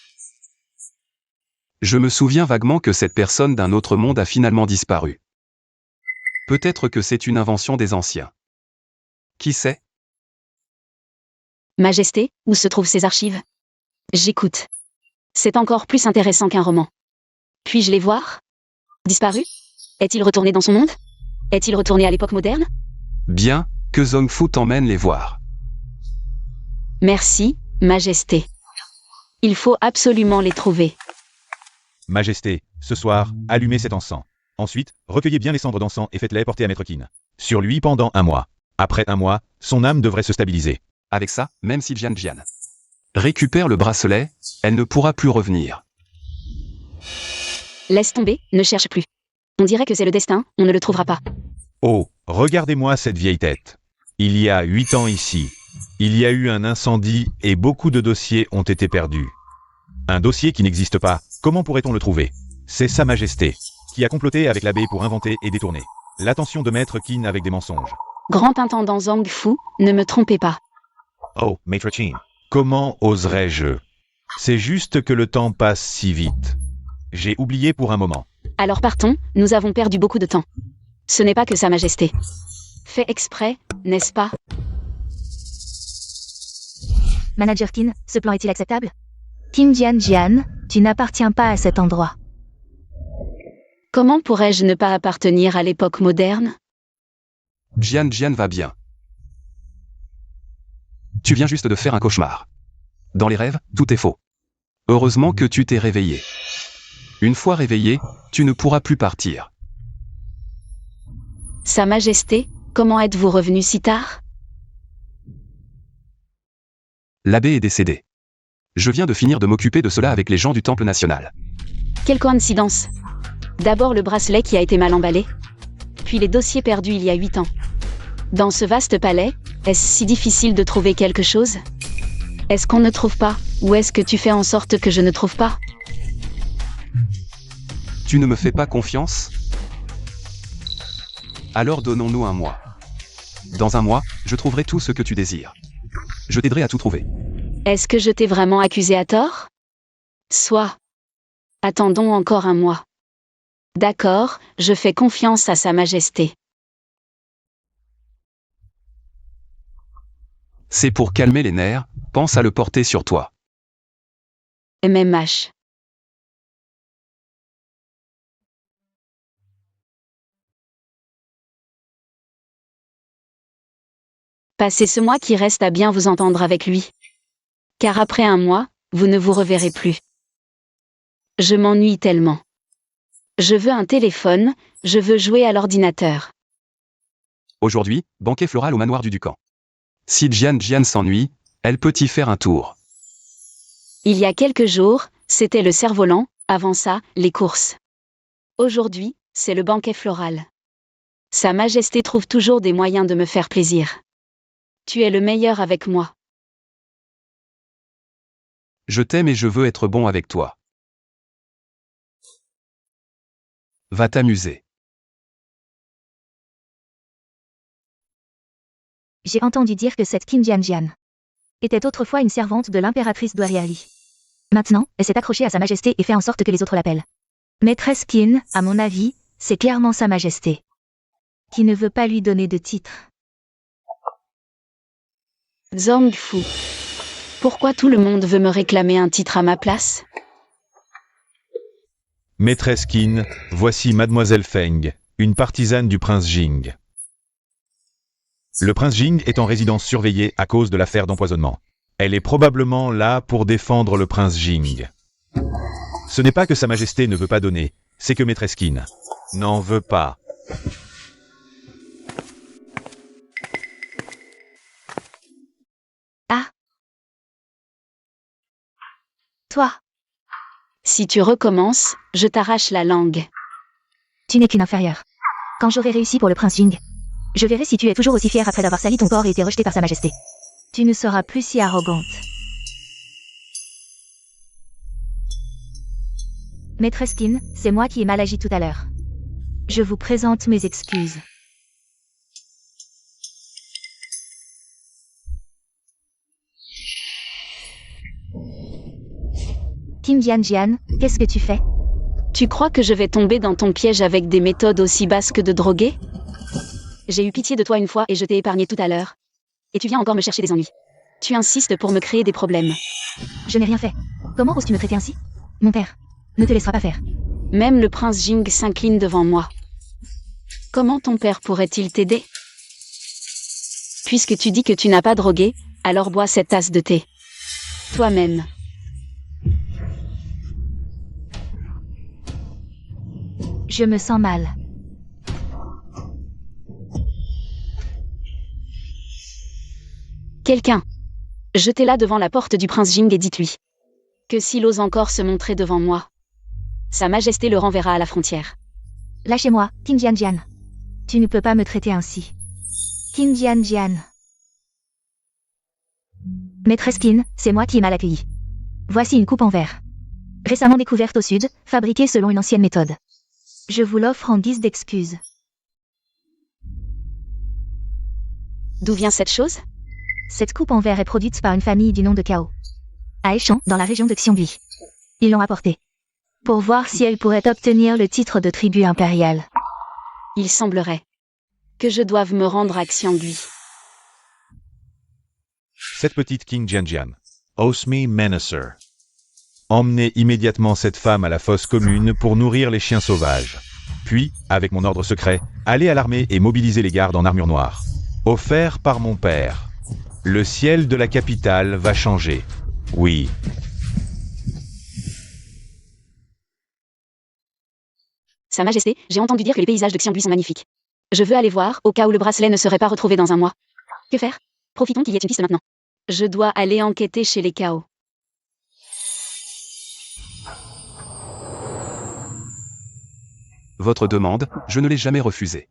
Je me souviens vaguement que cette personne d'un autre monde a finalement disparu. Peut-être que c'est une invention des anciens. Qui sait? Majesté, où se trouvent ces archives? J'écoute. C'est encore plus intéressant qu'un roman. Puis-je les voir? Disparu? Est-il retourné dans son monde? Est-il retourné à l'époque moderne? Bien, que Zongfu t'emmène les voir. Merci, Majesté. Il faut absolument les trouver. Majesté, ce soir, allumez cet encens. Ensuite, recueillez bien les cendres d'encens et faites-les porter à Maître Qin. Sur lui pendant 1 mois. Après 1 mois, son âme devrait se stabiliser. Avec ça, même si Jian récupère le bracelet, elle ne pourra plus revenir. Laisse tomber, ne cherche plus. On dirait que c'est le destin, on ne le trouvera pas. Oh, regardez-moi cette vieille tête. Il y a 8 ans ici, il y a eu un incendie et beaucoup de dossiers ont été perdus. Un dossier qui n'existe pas, comment pourrait-on le trouver? C'est Sa Majesté, qui a comploté avec l'abbé pour inventer et détourner l'attention de Maître Qin avec des mensonges. Grand intendant Zongfu, ne me trompez pas. Oh, Maître Qin. Comment oserais-je? C'est juste que le temps passe si vite. J'ai oublié pour un moment. Alors partons, nous avons perdu beaucoup de temps. Ce n'est pas que Sa Majesté. Fait exprès, n'est-ce pas? Manager Qin, ce plan est-il acceptable? Qin Jian, tu n'appartiens pas à cet endroit. Comment pourrais-je ne pas appartenir à l'époque moderne? Jian va bien. Tu viens juste de faire un cauchemar. Dans les rêves, tout est faux. Heureusement que tu t'es réveillé. Une fois réveillé, tu ne pourras plus partir. Sa Majesté, comment êtes-vous revenu si tard? L'abbé est décédé. Je viens de finir de m'occuper de cela avec les gens du Temple national. Quelle coïncidence! D'abord le bracelet qui a été mal emballé, puis les dossiers perdus il y a 8 ans. Dans ce vaste palais, est-ce si difficile de trouver quelque chose? Est-ce qu'on ne trouve pas, ou est-ce que tu fais en sorte que je ne trouve pas? Tu ne me fais pas confiance? Alors donnons-nous 1 mois. Dans 1 mois, je trouverai tout ce que tu désires. Je t'aiderai à tout trouver. Est-ce que je t'ai vraiment accusé à tort? Soit. Attendons encore 1 mois. D'accord, je fais confiance à Sa Majesté. C'est pour calmer les nerfs, pense à le porter sur toi. MMH. Passez ce mois qui reste à bien vous entendre avec lui. Car après 1 mois, vous ne vous reverrez plus. Je m'ennuie tellement. Je veux un téléphone, je veux jouer à l'ordinateur. Aujourd'hui, banquet floral au manoir du Ducan. Si Jian s'ennuie, elle peut y faire un tour. Il y a quelques jours, c'était le cerf-volant, avant ça, les courses. Aujourd'hui, c'est le banquet floral. Sa Majesté trouve toujours des moyens de me faire plaisir. Tu es le meilleur avec moi. Je t'aime et je veux être bon avec toi. Va t'amuser. J'ai entendu dire que cette Qin Jian était autrefois une servante de l'impératrice Doueriali. Maintenant, elle s'est accrochée à Sa Majesté et fait en sorte que les autres l'appellent. Maîtresse Qin, à mon avis, c'est clairement Sa Majesté, qui ne veut pas lui donner de titre. Zongfu. Pourquoi tout le monde veut me réclamer un titre à ma place? Maîtresse Qin, voici Mademoiselle Feng, une partisane du prince Jing. Le prince Jing est en résidence surveillée à cause de l'affaire d'empoisonnement. Elle est probablement là pour défendre le prince Jing. Ce n'est pas que Sa Majesté ne veut pas donner, c'est que Maîtresse Qin n'en veut pas. Ah! Toi, Si tu recommences, je t'arrache la langue. tu n'es qu'une inférieure. Quand j'aurai réussi pour le prince Jing, Je verrai si tu es toujours aussi fière après d'avoir sali ton corps et été rejetée par Sa Majesté. Tu ne seras plus si arrogante. Maîtresse Qin, c'est moi qui ai mal agi tout à l'heure. Je vous présente mes excuses. Qin Jianjian, qu'est-ce que tu fais? Tu crois que je vais tomber dans ton piège avec des méthodes aussi basses que de droguer? J'ai eu pitié de toi une fois et je t'ai épargné tout à l'heure. Et tu viens encore me chercher des ennuis. Tu insistes pour me créer des problèmes. Je n'ai rien fait. Comment oses-tu me traiter ainsi? Mon père ne te laissera pas faire. Même le prince Jing s'incline devant moi. Comment ton père pourrait-il t'aider? Puisque tu dis que tu n'as pas drogué, alors bois cette tasse de thé. Toi-même. Je me sens mal. Quelqu'un. Jetez-la devant la porte du prince Jing et dites-lui que s'il ose encore se montrer devant moi, Sa Majesté le renverra à la frontière. Lâchez-moi, Qin Jianjian. Tu ne peux pas me traiter ainsi. Qin Jianjian. Maîtresse Qin, c'est moi qui ai mal accueilli. Voici une coupe en verre. Récemment découverte au sud, fabriquée selon une ancienne méthode. Je vous l'offre en guise d'excuse. D'où vient cette chose? Cette coupe en verre est produite par une famille du nom de Cao. À Échan, dans la région de Xiongui. Ils l'ont apportée pour voir si elle pourrait obtenir le titre de tribu impériale. Il semblerait que je doive me rendre à Xiongui. Cette petite King Jianjian. Osmi Menacer. Emmenez immédiatement cette femme à la fosse commune pour nourrir les chiens sauvages. Puis, avec mon ordre secret, allez à l'armée et mobilisez les gardes en armure noire. Offert par mon père. Le ciel de la capitale va changer. Oui. Sa Majesté, j'ai entendu dire que les paysages de Xiongui sont magnifiques. Je veux aller voir, au cas où le bracelet ne serait pas retrouvé dans un mois. Que faire? Profitons qu'il y ait une piste maintenant. Je dois aller enquêter chez les Cao. Votre demande, je ne l'ai jamais refusée.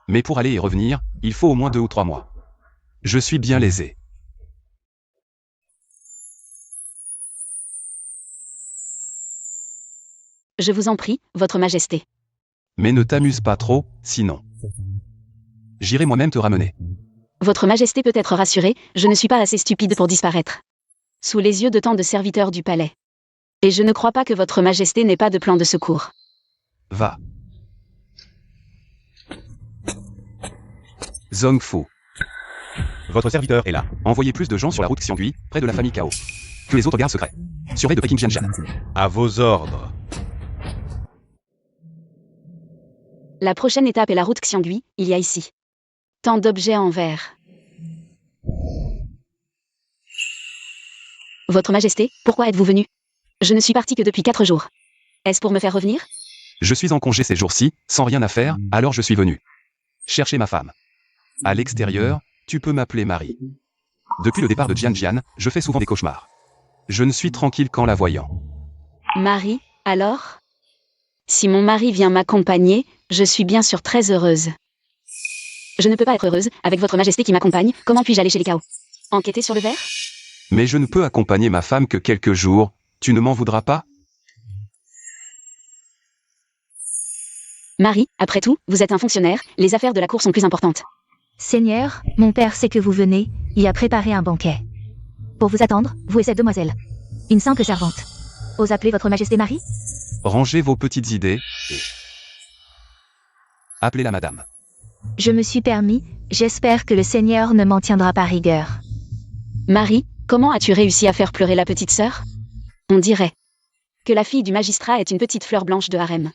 Mais pour aller et revenir, il faut au moins 2 ou 3 mois. Je suis bien lésé. Je vous en prie, Votre Majesté. Mais ne t'amuse pas trop, sinon. J'irai moi-même te ramener. Votre Majesté peut être rassurée, je ne suis pas assez stupide pour disparaître. Sous les yeux de tant de serviteurs du palais. Et je ne crois pas que Votre Majesté n'ait pas de plan de secours. Va. Zhongfu. Votre serviteur est là. Envoyez plus de gens sur la route Xiongui, près de la famille Cao. Que les autres gardes secrets. Surveille de Peking Jianjian. À vos ordres. La prochaine étape est la route Xiongui, il y a ici tant d'objets en verre. Votre Majesté, pourquoi êtes-vous venu? Je ne suis parti que depuis 4 jours. Est-ce pour me faire revenir? Je suis en congé ces jours-ci, sans rien à faire, alors je suis venu chercher ma femme. À l'extérieur, tu peux m'appeler Marie. Depuis le départ de Jianjian, je fais souvent des cauchemars. Je ne suis tranquille qu'en la voyant. Marie, alors? Si mon mari vient m'accompagner, je suis bien sûr très heureuse. Je ne peux pas être heureuse, avec Votre Majesté qui m'accompagne, comment puis-je aller chez les Cao? Enquêter sur le verre? Mais je ne peux accompagner ma femme que quelques jours, tu ne m'en voudras pas? Marie, après tout, vous êtes un fonctionnaire, les affaires de la cour sont plus importantes. Seigneur, mon père sait que vous venez, il a préparé un banquet. Pour vous attendre, vous et cette demoiselle. Une simple servante. Ose appeler Votre Majesté Marie? Rangez vos petites idées, et... appelez-la madame. Je me suis permis, j'espère que le Seigneur ne m'en tiendra pas rigueur. Marie, comment as-tu réussi à faire pleurer la petite sœur? On dirait que la fille du magistrat est une petite fleur blanche de harem.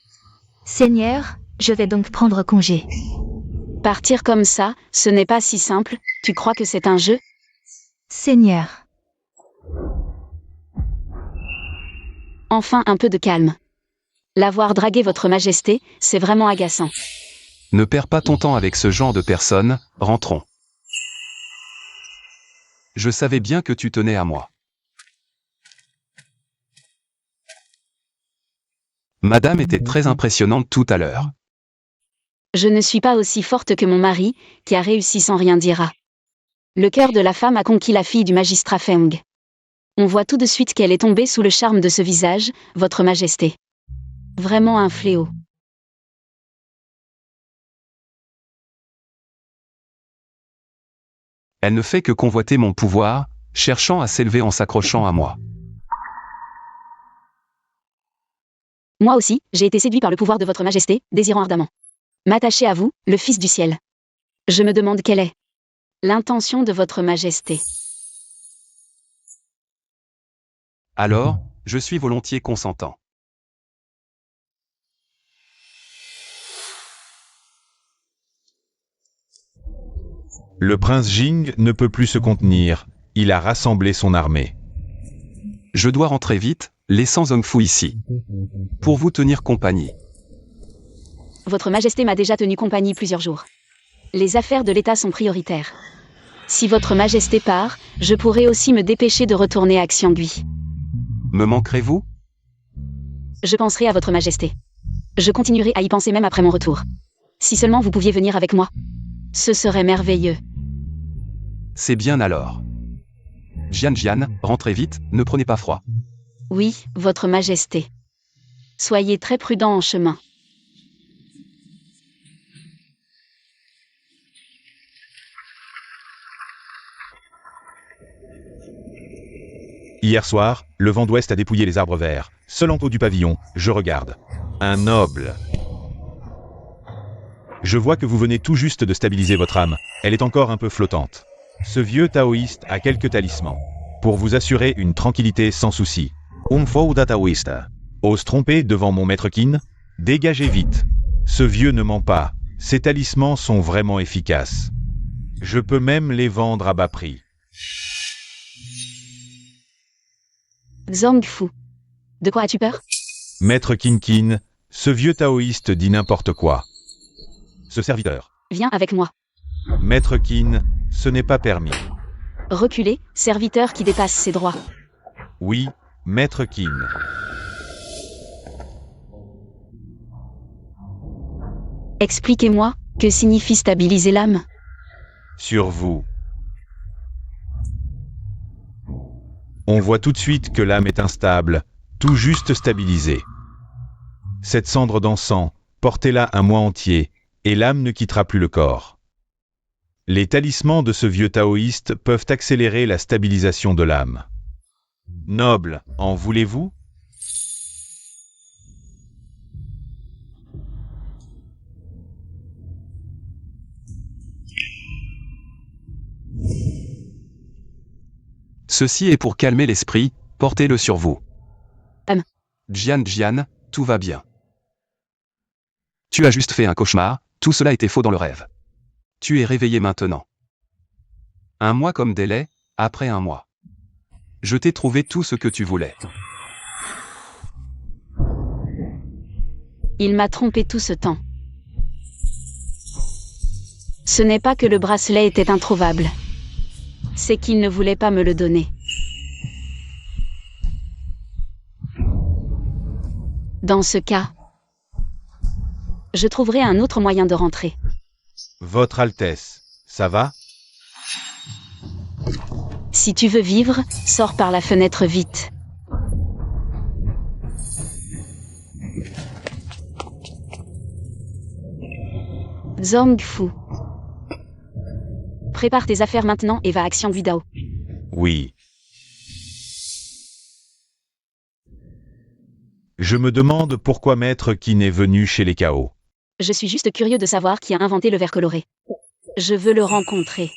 Seigneur, je vais donc prendre congé. Partir comme ça, ce n'est pas si simple, tu crois que c'est un jeu? Seigneur. Enfin un peu de calme. L'avoir dragué Votre Majesté, c'est vraiment agaçant. Ne perds pas ton temps avec ce genre de personnes, rentrons. Je savais bien que tu tenais à moi. Madame était très impressionnante tout à l'heure. Je ne suis pas aussi forte que mon mari, qui a réussi sans rien dire. Le cœur de la femme a conquis la fille du magistrat Feng. On voit tout de suite qu'elle est tombée sous le charme de ce visage, Votre Majesté. Vraiment un fléau. Elle ne fait que convoiter mon pouvoir, cherchant à s'élever en s'accrochant à moi. Moi aussi, j'ai été séduit par le pouvoir de Votre Majesté, désirant ardemment m'attacher à vous, le Fils du ciel. Je me demande quelle est l'intention de Votre Majesté. Alors, je suis volontiers consentant. Le prince Jing ne peut plus se contenir, il a rassemblé son armée. Je dois rentrer vite, laissant Zhongfu ici. Pour vous tenir compagnie. Votre Majesté m'a déjà tenu compagnie plusieurs jours. Les affaires de l'État sont prioritaires. Si Votre Majesté part, je pourrai aussi me dépêcher de retourner à Xiangui. Me manquerez-vous? Je penserai à Votre Majesté. Je continuerai à y penser même après mon retour. Si seulement vous pouviez venir avec moi. Ce serait merveilleux. C'est bien alors. Jian, rentrez vite, ne prenez pas froid. Oui, Votre Majesté. Soyez très prudent en chemin. Hier soir, le vent d'ouest a dépouillé les arbres verts. Seul en haut du pavillon, je regarde. Un noble. Je vois que vous venez tout juste de stabiliser votre âme. Elle est encore un peu flottante. Ce vieux taoïste a quelques talismans. Pour vous assurer une tranquillité sans souci. Taoïsta. Ose tromper devant mon maître Qin? Dégagez vite. Ce vieux ne ment pas. Ces talismans sont vraiment efficaces. Je peux même les vendre à bas prix. Zhongfu. De quoi as-tu peur? Maître Qin, ce vieux taoïste dit n'importe quoi. Ce serviteur. Viens avec moi. Maître Qin, ce n'est pas permis. Reculez, serviteur qui dépasse ses droits. Oui, Maître Qin. Expliquez-moi, que signifie stabiliser l'âme? Sur vous. On voit tout de suite que l'âme est instable, tout juste stabilisée. Cette cendre d'encens, portez-la un mois entier, et l'âme ne quittera plus le corps. Les talismans de ce vieux taoïste peuvent accélérer la stabilisation de l'âme. Noble, en voulez-vous? Ceci est pour calmer l'esprit, portez-le sur vous. Jian, tout va bien. Tu as juste fait un cauchemar, tout cela était faux dans le rêve. Tu es réveillé maintenant. Un mois comme délai, après un mois. Je t'ai trouvé tout ce que tu voulais. Il m'a trompé tout ce temps. Ce n'est pas que le bracelet était introuvable. C'est qu'il ne voulait pas me le donner. Dans ce cas, je trouverai un autre moyen de rentrer. Votre Altesse, ça va? Si tu veux vivre, sors par la fenêtre vite. Zhongfu. Prépare tes affaires maintenant et va à Xiangui Dao. Oui. Je me demande pourquoi Maître Qin est venu chez les Chaos. Je suis juste curieux de savoir qui a inventé le verre coloré. Je veux le rencontrer.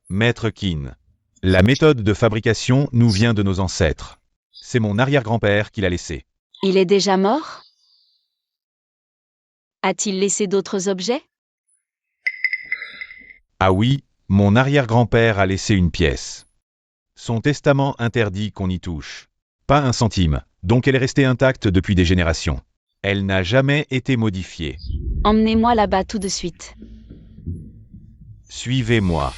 Maître Qin. La méthode de fabrication nous vient de nos ancêtres. C'est mon arrière-grand-père qui l'a laissé. Il est déjà mort? A-t-il laissé d'autres objets? Ah oui, mon arrière-grand-père a laissé une pièce. Son testament interdit qu'on y touche. Pas un centime, donc elle est restée intacte depuis des générations. Elle n'a jamais été modifiée. Emmenez-moi là-bas tout de suite. Suivez-moi.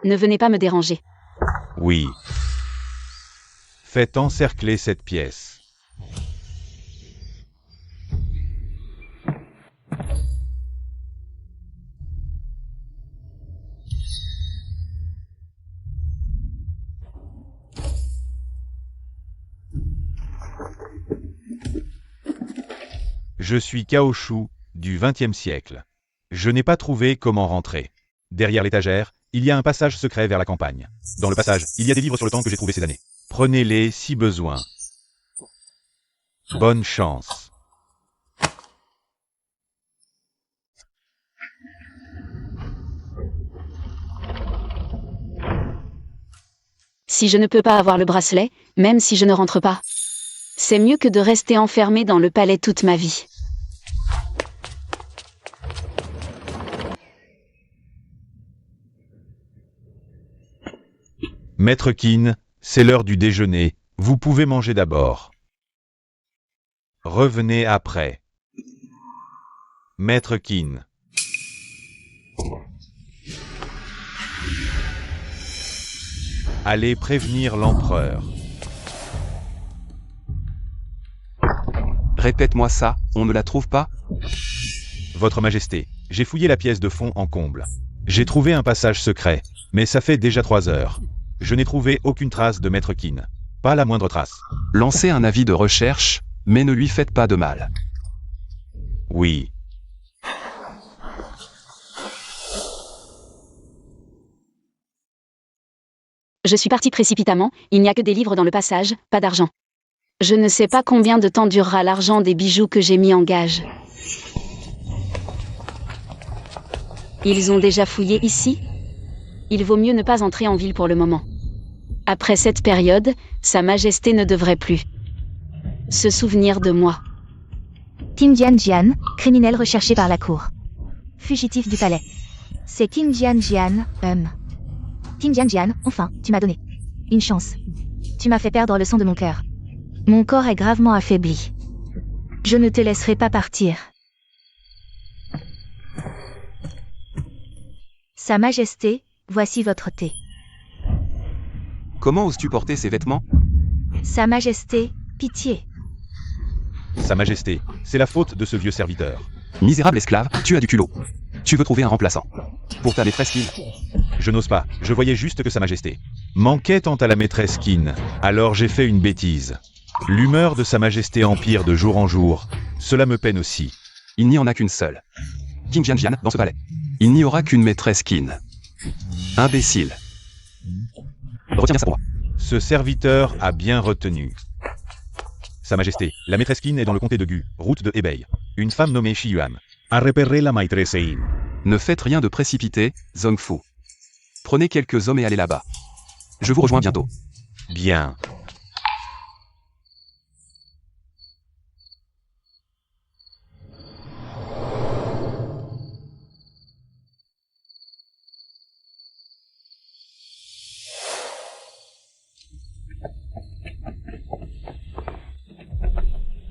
Ne venez pas me déranger. Oui. Faites encercler cette pièce. Je suis Kaoshu, du XXe siècle. Je n'ai pas trouvé comment rentrer. Derrière l'étagère, il y a un passage secret vers la campagne. Dans le passage, il y a des livres sur le temps que j'ai trouvé ces années. Prenez-les si besoin. Bonne chance. Si je ne peux pas avoir le bracelet, même si je ne rentre pas, c'est mieux que de rester enfermé dans le palais toute ma vie. Maître Kin, c'est l'heure du déjeuner, vous pouvez manger d'abord. Revenez après. Maître Kin. Allez prévenir l'empereur. Répète-moi ça, on ne la trouve pas? Votre Majesté, j'ai fouillé la pièce de fond en comble. J'ai trouvé un passage secret, mais ça fait déjà 3 heures. Je n'ai trouvé aucune trace de Maître Kin. Pas la moindre trace. Lancez un avis de recherche, mais ne lui faites pas de mal. Oui. Je suis parti précipitamment, il n'y a que des livres dans le passage, pas d'argent. Je ne sais pas combien de temps durera l'argent des bijoux que j'ai mis en gage. Ils ont déjà fouillé ici? Il vaut mieux ne pas entrer en ville pour le moment. Après cette période, Sa Majesté ne devrait plus se souvenir de moi. Kim Jian, criminel recherché par la cour. Fugitif du palais. C'est Kim Jian, Kim Jian, enfin, tu m'as donné une chance. Tu m'as fait perdre le son de mon cœur. Mon corps est gravement affaibli. Je ne te laisserai pas partir. Sa Majesté, voici votre thé. Comment oses-tu porter ces vêtements? Sa Majesté, pitié. Sa Majesté, c'est la faute de ce vieux serviteur. Misérable esclave, tu as du culot. Tu veux trouver un remplaçant. Pour ta maîtresse Kin. Je n'ose pas, je voyais juste que Sa Majesté manquait tant à la maîtresse Kin, alors j'ai fait une bêtise. L'humeur de Sa Majesté empire de jour en jour, cela me peine aussi. Il n'y en a qu'une seule. Kim Jian dans ce palais. Il n'y aura qu'une maîtresse Kin. Imbécile. Retiens ça pour moi. Ce serviteur a bien retenu. Sa Majesté, la maîtresse Kin est dans le comté de Gu, route de Hebei. Une femme nommée Shi Yuan a repéré la maîtresse Yin. Ne faites rien de précipité, Zongfu. Prenez quelques hommes et allez là-bas. Je vous rejoins bientôt. Bien.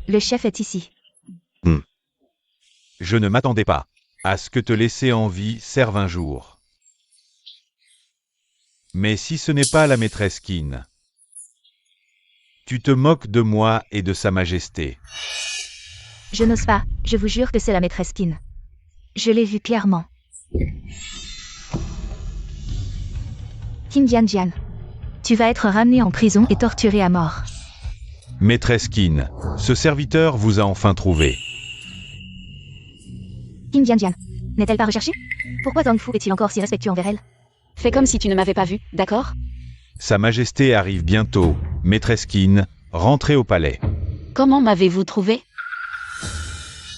Le chef est ici. Je ne m'attendais pas à ce que te laisser en vie serve un jour. Mais si ce n'est pas la maîtresse Kin, tu te moques de moi et de Sa Majesté. Je n'ose pas, je vous jure que c'est la maîtresse Kin. Je l'ai vue clairement. Kim Jian, tu vas être ramené en prison et torturé à mort. Maîtresse Kin, ce serviteur vous a enfin trouvé. Kim Jian, n'est-elle pas recherchée? Pourquoi Zongfu est-il encore si respectueux envers elle? Fais comme si tu ne m'avais pas vu, d'accord? Sa Majesté arrive bientôt. Maîtresse Kin, rentrez au palais. Comment m'avez-vous trouvé?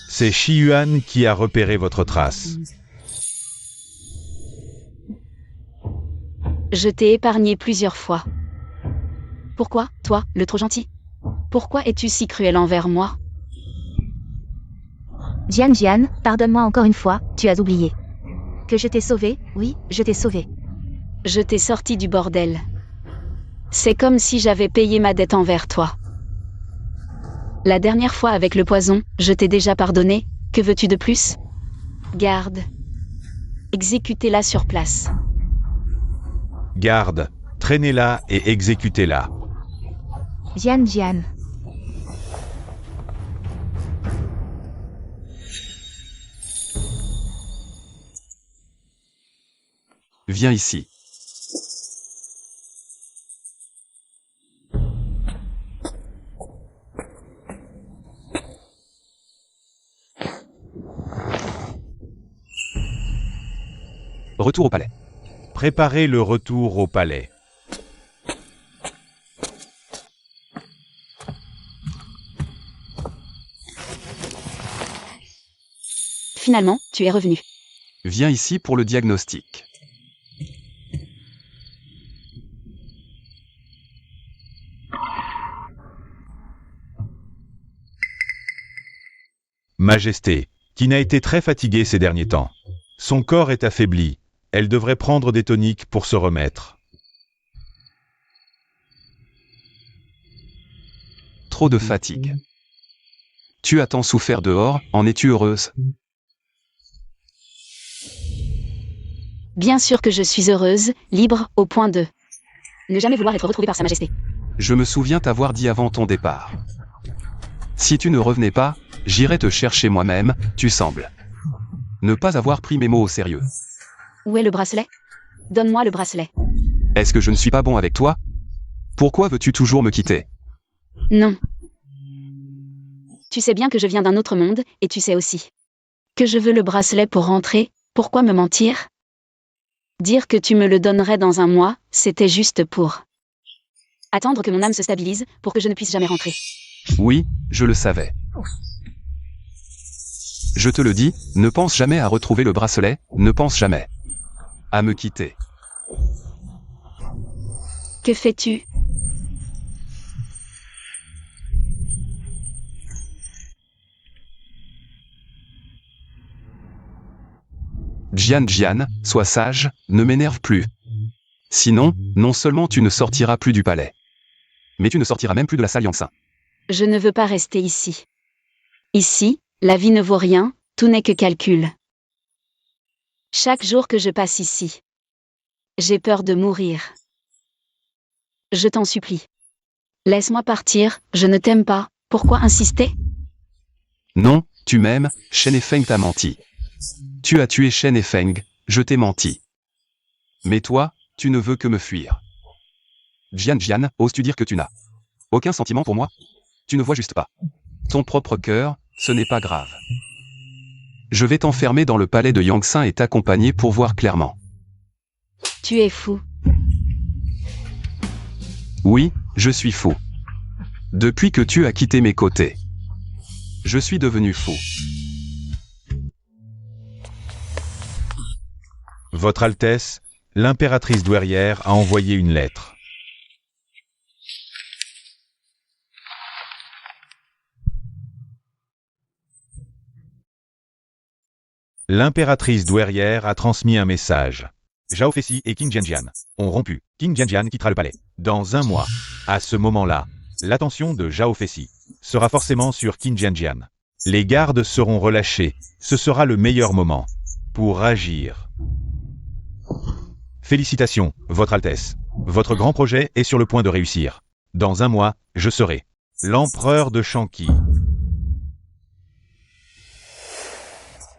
C'est Shi Yuan qui a repéré votre trace. Je t'ai épargné plusieurs fois. Pourquoi, toi, le trop gentil? Pourquoi es-tu si cruel envers moi? Jian, pardonne-moi encore une fois, tu as oublié. Que je t'ai sauvé, oui, je t'ai sauvé. Je t'ai sorti du bordel. C'est comme si j'avais payé ma dette envers toi. La dernière fois avec le poison, je t'ai déjà pardonné, que veux-tu de plus? Garde. Exécutez-la sur place. Garde, traînez-la et exécutez-la. Jian. Viens ici. Retour au palais. Préparez le retour au palais. Finalement, tu es revenu. Viens ici pour le diagnostic. Majesté, Kin a été très fatiguée ces derniers temps. Son corps est affaibli. Elle devrait prendre des toniques pour se remettre. Trop de fatigue. Tu as tant souffert dehors, en es-tu heureuse? Bien sûr que je suis heureuse, libre, au point de ne jamais vouloir être retrouvée par Sa Majesté. Je me souviens t'avoir dit avant ton départ. Si tu ne revenais pas, j'irais te chercher moi-même, tu sembles ne pas avoir pris mes mots au sérieux. Où est le bracelet? Donne-moi le bracelet. Est-ce que je ne suis pas bon avec toi? Pourquoi veux-tu toujours me quitter? Non. Tu sais bien que je viens d'un autre monde, et tu sais aussi que je veux le bracelet pour rentrer. Pourquoi me mentir? Dire que tu me le donnerais dans un mois, c'était juste pour attendre que mon âme se stabilise, pour que je ne puisse jamais rentrer. Oui, je le savais. Je te le dis, ne pense jamais à retrouver le bracelet, ne pense jamais à me quitter. Que fais-tu? Jian, sois sage, ne m'énerve plus. Sinon, non seulement tu ne sortiras plus du palais, mais tu ne sortiras même plus de la salle Yangtze. Je ne veux pas rester ici. Ici, la vie ne vaut rien, tout n'est que calcul. Chaque jour que je passe ici, j'ai peur de mourir. Je t'en supplie. Laisse-moi partir, je ne t'aime pas, pourquoi insister? Non, tu m'aimes, Shen et Feng t'a menti. Tu as tué Shen et Feng, je t'ai menti. Mais toi, tu ne veux que me fuir. Jian, oses-tu dire que tu n'as aucun sentiment pour moi? Tu ne vois juste pas ton propre cœur, ce n'est pas grave. Je vais t'enfermer dans le palais de Yangtze et t'accompagner pour voir clairement. Tu es fou. Oui, je suis fou. Depuis que tu as quitté mes côtés, je suis devenu fou. Votre Altesse, l'impératrice douairière a envoyé une lettre. L'impératrice douairière a transmis un message. Zhao Feici et Qin Jianjian ont rompu. Qin Jianjian quittera le palais dans un mois. À ce moment-là, l'attention de Zhao Feici sera forcément sur Qin Jianjian. Les gardes seront relâchés. Ce sera le meilleur moment pour agir. Félicitations, Votre Altesse. Votre grand projet est sur le point de réussir. Dans un mois, je serai l'empereur de Shanqi.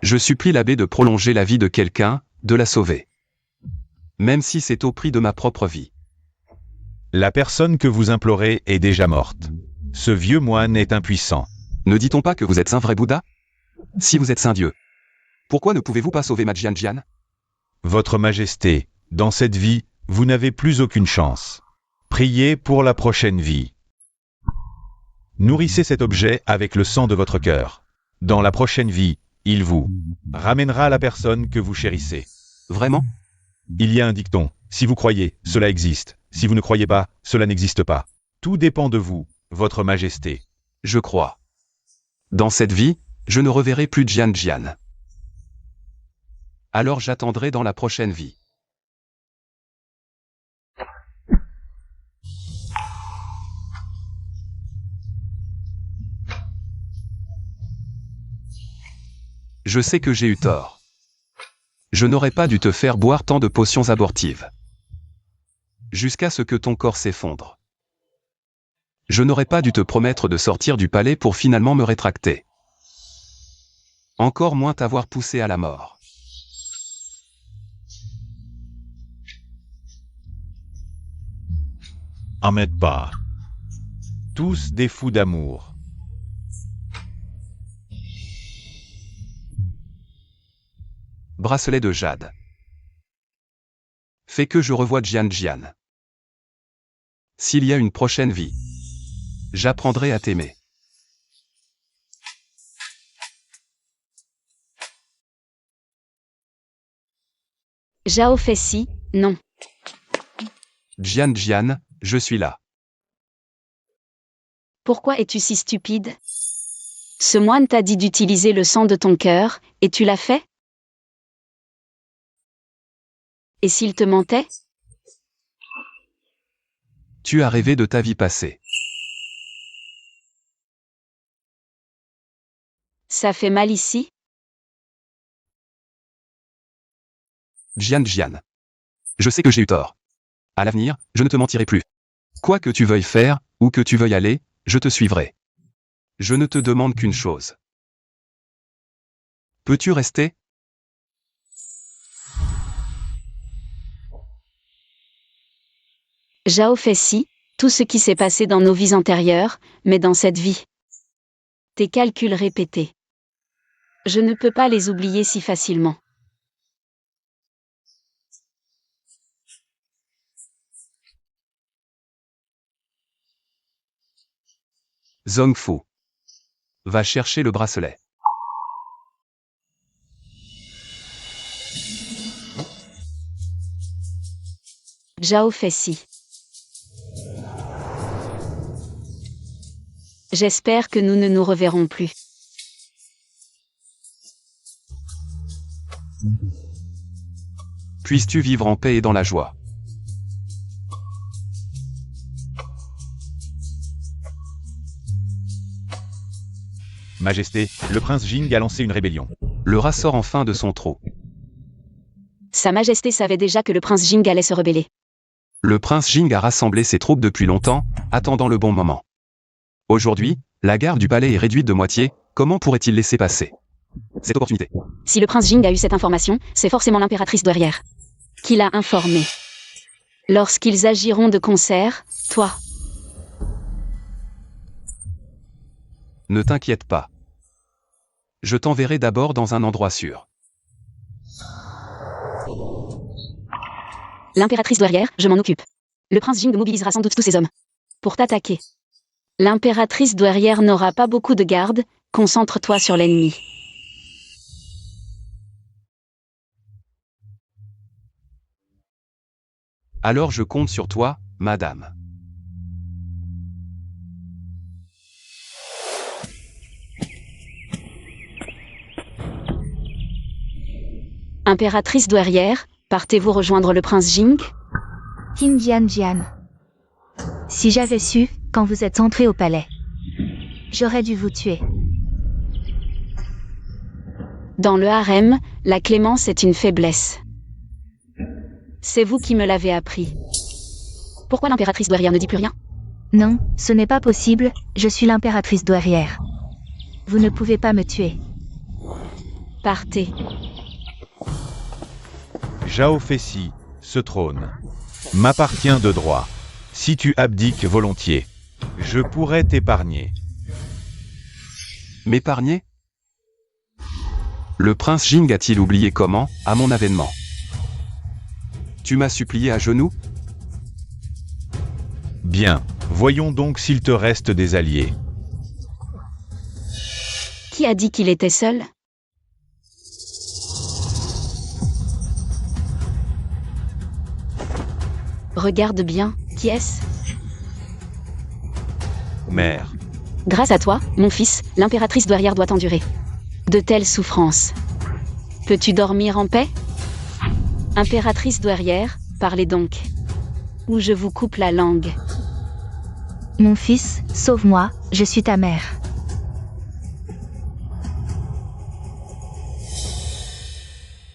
Je supplie l'abbé de prolonger la vie de quelqu'un, de la sauver. Même si c'est au prix de ma propre vie. La personne que vous implorez est déjà morte. Ce vieux moine est impuissant. Ne dit-on pas que vous êtes un vrai Bouddha? Si vous êtes un dieu, pourquoi ne pouvez-vous pas sauver ma Jian? Votre Majesté, dans cette vie, vous n'avez plus aucune chance. Priez pour la prochaine vie. Nourrissez cet objet avec le sang de votre cœur. Dans la prochaine vie, il vous ramènera la personne que vous chérissez. Vraiment? Il y a un dicton, si vous croyez, cela existe. Si vous ne croyez pas, cela n'existe pas. Tout dépend de vous, Votre Majesté. Je crois. Dans cette vie, je ne reverrai plus Jian. Alors j'attendrai dans la prochaine vie. Je sais que j'ai eu tort. Je n'aurais pas dû te faire boire tant de potions abortives. Jusqu'à ce que ton corps s'effondre. Je n'aurais pas dû te promettre de sortir du palais pour finalement me rétracter. Encore moins t'avoir poussé à la mort. Ahmed Ba. Tous des fous d'amour. Bracelet de jade. Fais que je revoie Jian Jian. S'il y a une prochaine vie, j'apprendrai à t'aimer. Zhao Feici, non. Jian Jian, je suis là. Pourquoi es-tu si stupide? Ce moine t'a dit d'utiliser le sang de ton cœur, et tu l'as fait? Et s'il te mentait? Tu as rêvé de ta vie passée. Ça fait mal ici? Jian Jian. Je sais que j'ai eu tort. À l'avenir, je ne te mentirai plus. Quoi que tu veuilles faire, où que tu veuilles aller, je te suivrai. Je ne te demande qu'une chose. Peux-tu rester? Zhao Feici, tout ce qui s'est passé dans nos vies antérieures, mais dans cette vie. Tes calculs répétés. Je ne peux pas les oublier si facilement. Zhong Fu. Va chercher le bracelet. Zhao Feici. J'espère que nous ne nous reverrons plus. Puisses-tu vivre en paix et dans la joie. Majesté, le prince Jing a lancé une rébellion. Le rat sort enfin de son trou. Sa Majesté savait déjà que le prince Jing allait se rebeller. Le prince Jing a rassemblé ses troupes depuis longtemps, attendant le bon moment. Aujourd'hui, la gare du palais est réduite de moitié, comment pourrait-il laisser passer cette opportunité? Si le prince Jing a eu cette information, c'est forcément l'impératrice douairière qui l'a informé. Lorsqu'ils agiront de concert, toi. Ne t'inquiète pas. Je t'enverrai d'abord dans un endroit sûr. L'impératrice douairière, je m'en occupe. Le prince Jing mobilisera sans doute tous ses hommes pour t'attaquer. L'impératrice douairière n'aura pas beaucoup de gardes, concentre-toi sur l'ennemi. Alors je compte sur toi, madame. Impératrice douairière, partez-vous rejoindre le prince Jing? Qin Jian Jian. Si j'avais su, quand vous êtes entré au palais, j'aurais dû vous tuer. Dans le harem, la clémence est une faiblesse. C'est vous qui me l'avez appris. Pourquoi l'impératrice douairière ne dit plus rien? Non, ce n'est pas possible, je suis l'impératrice douairière. Vous ne pouvez pas me tuer. Partez. Zhao Feici, ce trône m'appartient de droit. Si tu abdiques volontiers, je pourrais t'épargner. M'épargner? Le prince Jing a-t-il oublié comment, à mon avènement? Tu m'as supplié à genoux? Bien, voyons donc s'il te reste des alliés. Qui a dit qu'il était seul? Regarde bien, qui est-ce? Mère, Grâce à toi, mon fils, l'impératrice douairière doit endurer de telles souffrances. Peux-tu dormir en paix? Impératrice douairière, parlez donc. Ou je vous coupe la langue. Mon fils, sauve-moi, je suis ta mère.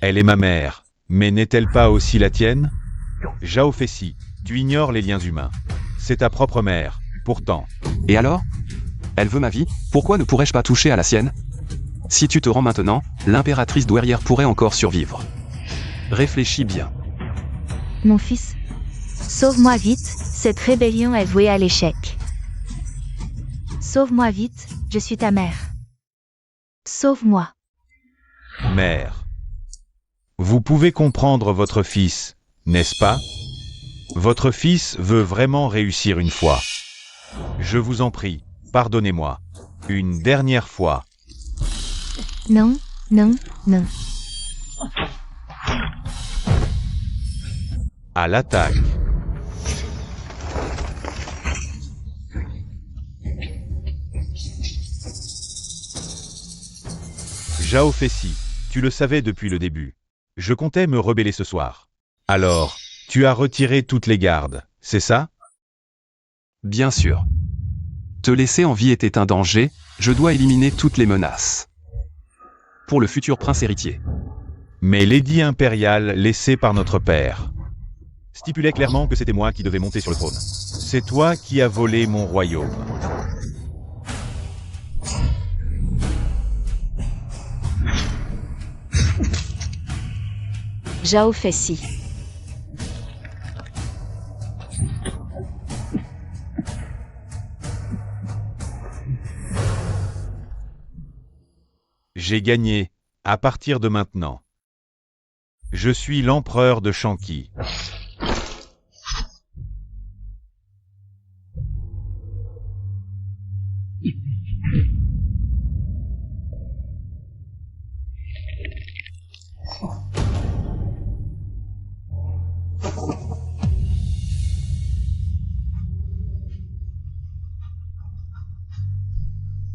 elle est ma mère, mais n'est-elle pas aussi la tienne? Zhao Feici, tu ignores les liens humains. C'est ta propre mère, pourtant. Et alors? Elle veut ma vie, pourquoi ne pourrais-je pas toucher à la sienne? Si tu te rends maintenant, l'impératrice douairière pourrait encore survivre. Réfléchis bien. Mon fils, sauve-moi vite, cette rébellion est vouée à l'échec. Sauve-moi vite, je suis ta mère. Sauve-moi. Mère. Vous pouvez comprendre votre fils, n'est-ce pas? Votre fils veut vraiment réussir une fois. Je vous en prie, pardonnez-moi. Une dernière fois. Non, non, non. À l'attaque. Zhao Feici, tu le savais depuis le début. Je comptais me rebeller ce soir. Alors, tu as retiré toutes les gardes, c'est ça? Bien sûr. Te laisser en vie était un danger, je dois éliminer toutes les menaces. Pour le futur prince héritier. Mais l'édit impérial laissé par notre père stipulait clairement que c'était moi qui devais monter sur le trône. C'est toi qui as volé mon royaume. Zhao Feici. J'ai gagné, à partir de maintenant. Je suis l'empereur de Shanqi.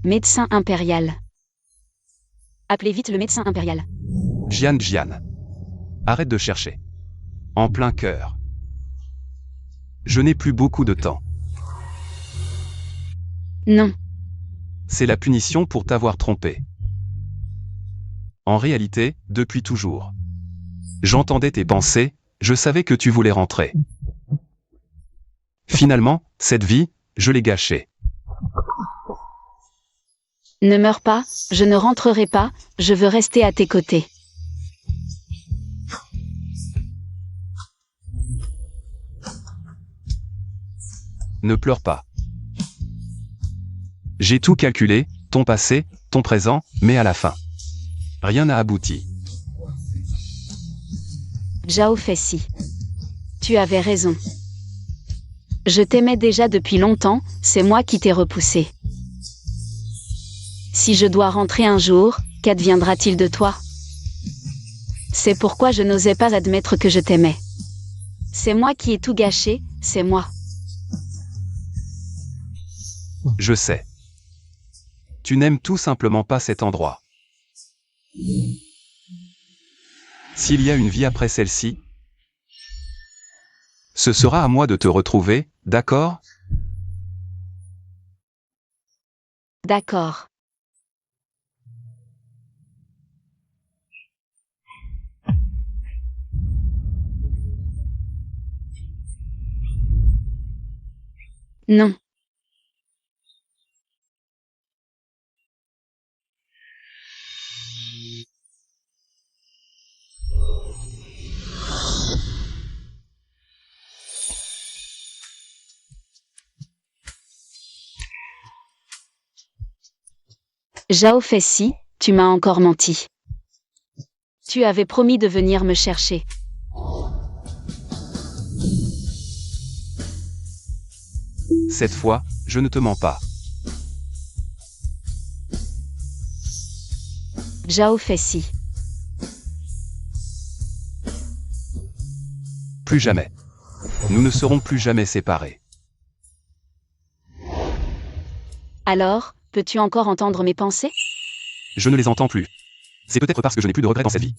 Médecin impérial. Appelez vite le médecin impérial. Jian. Arrête de chercher. En plein cœur. Je n'ai plus beaucoup de temps. Non. C'est la punition pour t'avoir trompé. En réalité, depuis toujours. J'entendais tes pensées, je savais que tu voulais rentrer. Finalement, cette vie, je l'ai gâchée. Ne meurs pas, je ne rentrerai pas, je veux rester à tes côtés. Ne pleure pas. J'ai tout calculé, ton passé, ton présent, mais à la fin. Rien n'a abouti. Zhao Feici. Tu avais raison. Je t'aimais déjà depuis longtemps, c'est moi qui t'ai repoussé. Si je dois rentrer un jour, qu'adviendra-t-il de toi? C'est pourquoi je n'osais pas admettre que je t'aimais. C'est moi qui ai tout gâché, c'est moi. Je sais. Tu n'aimes tout simplement pas cet endroit. S'il y a une vie après celle-ci, ce sera à moi de te retrouver, d'accord? D'accord. Non. Zhao Feici, tu m'as encore menti. Tu avais promis de venir me chercher. Cette fois, je ne te mens pas. Zhao Feici. Plus jamais. Nous ne serons plus jamais séparés. Alors, peux-tu encore entendre mes pensées? Je ne les entends plus. C'est peut-être parce que je n'ai plus de regrets dans cette vie.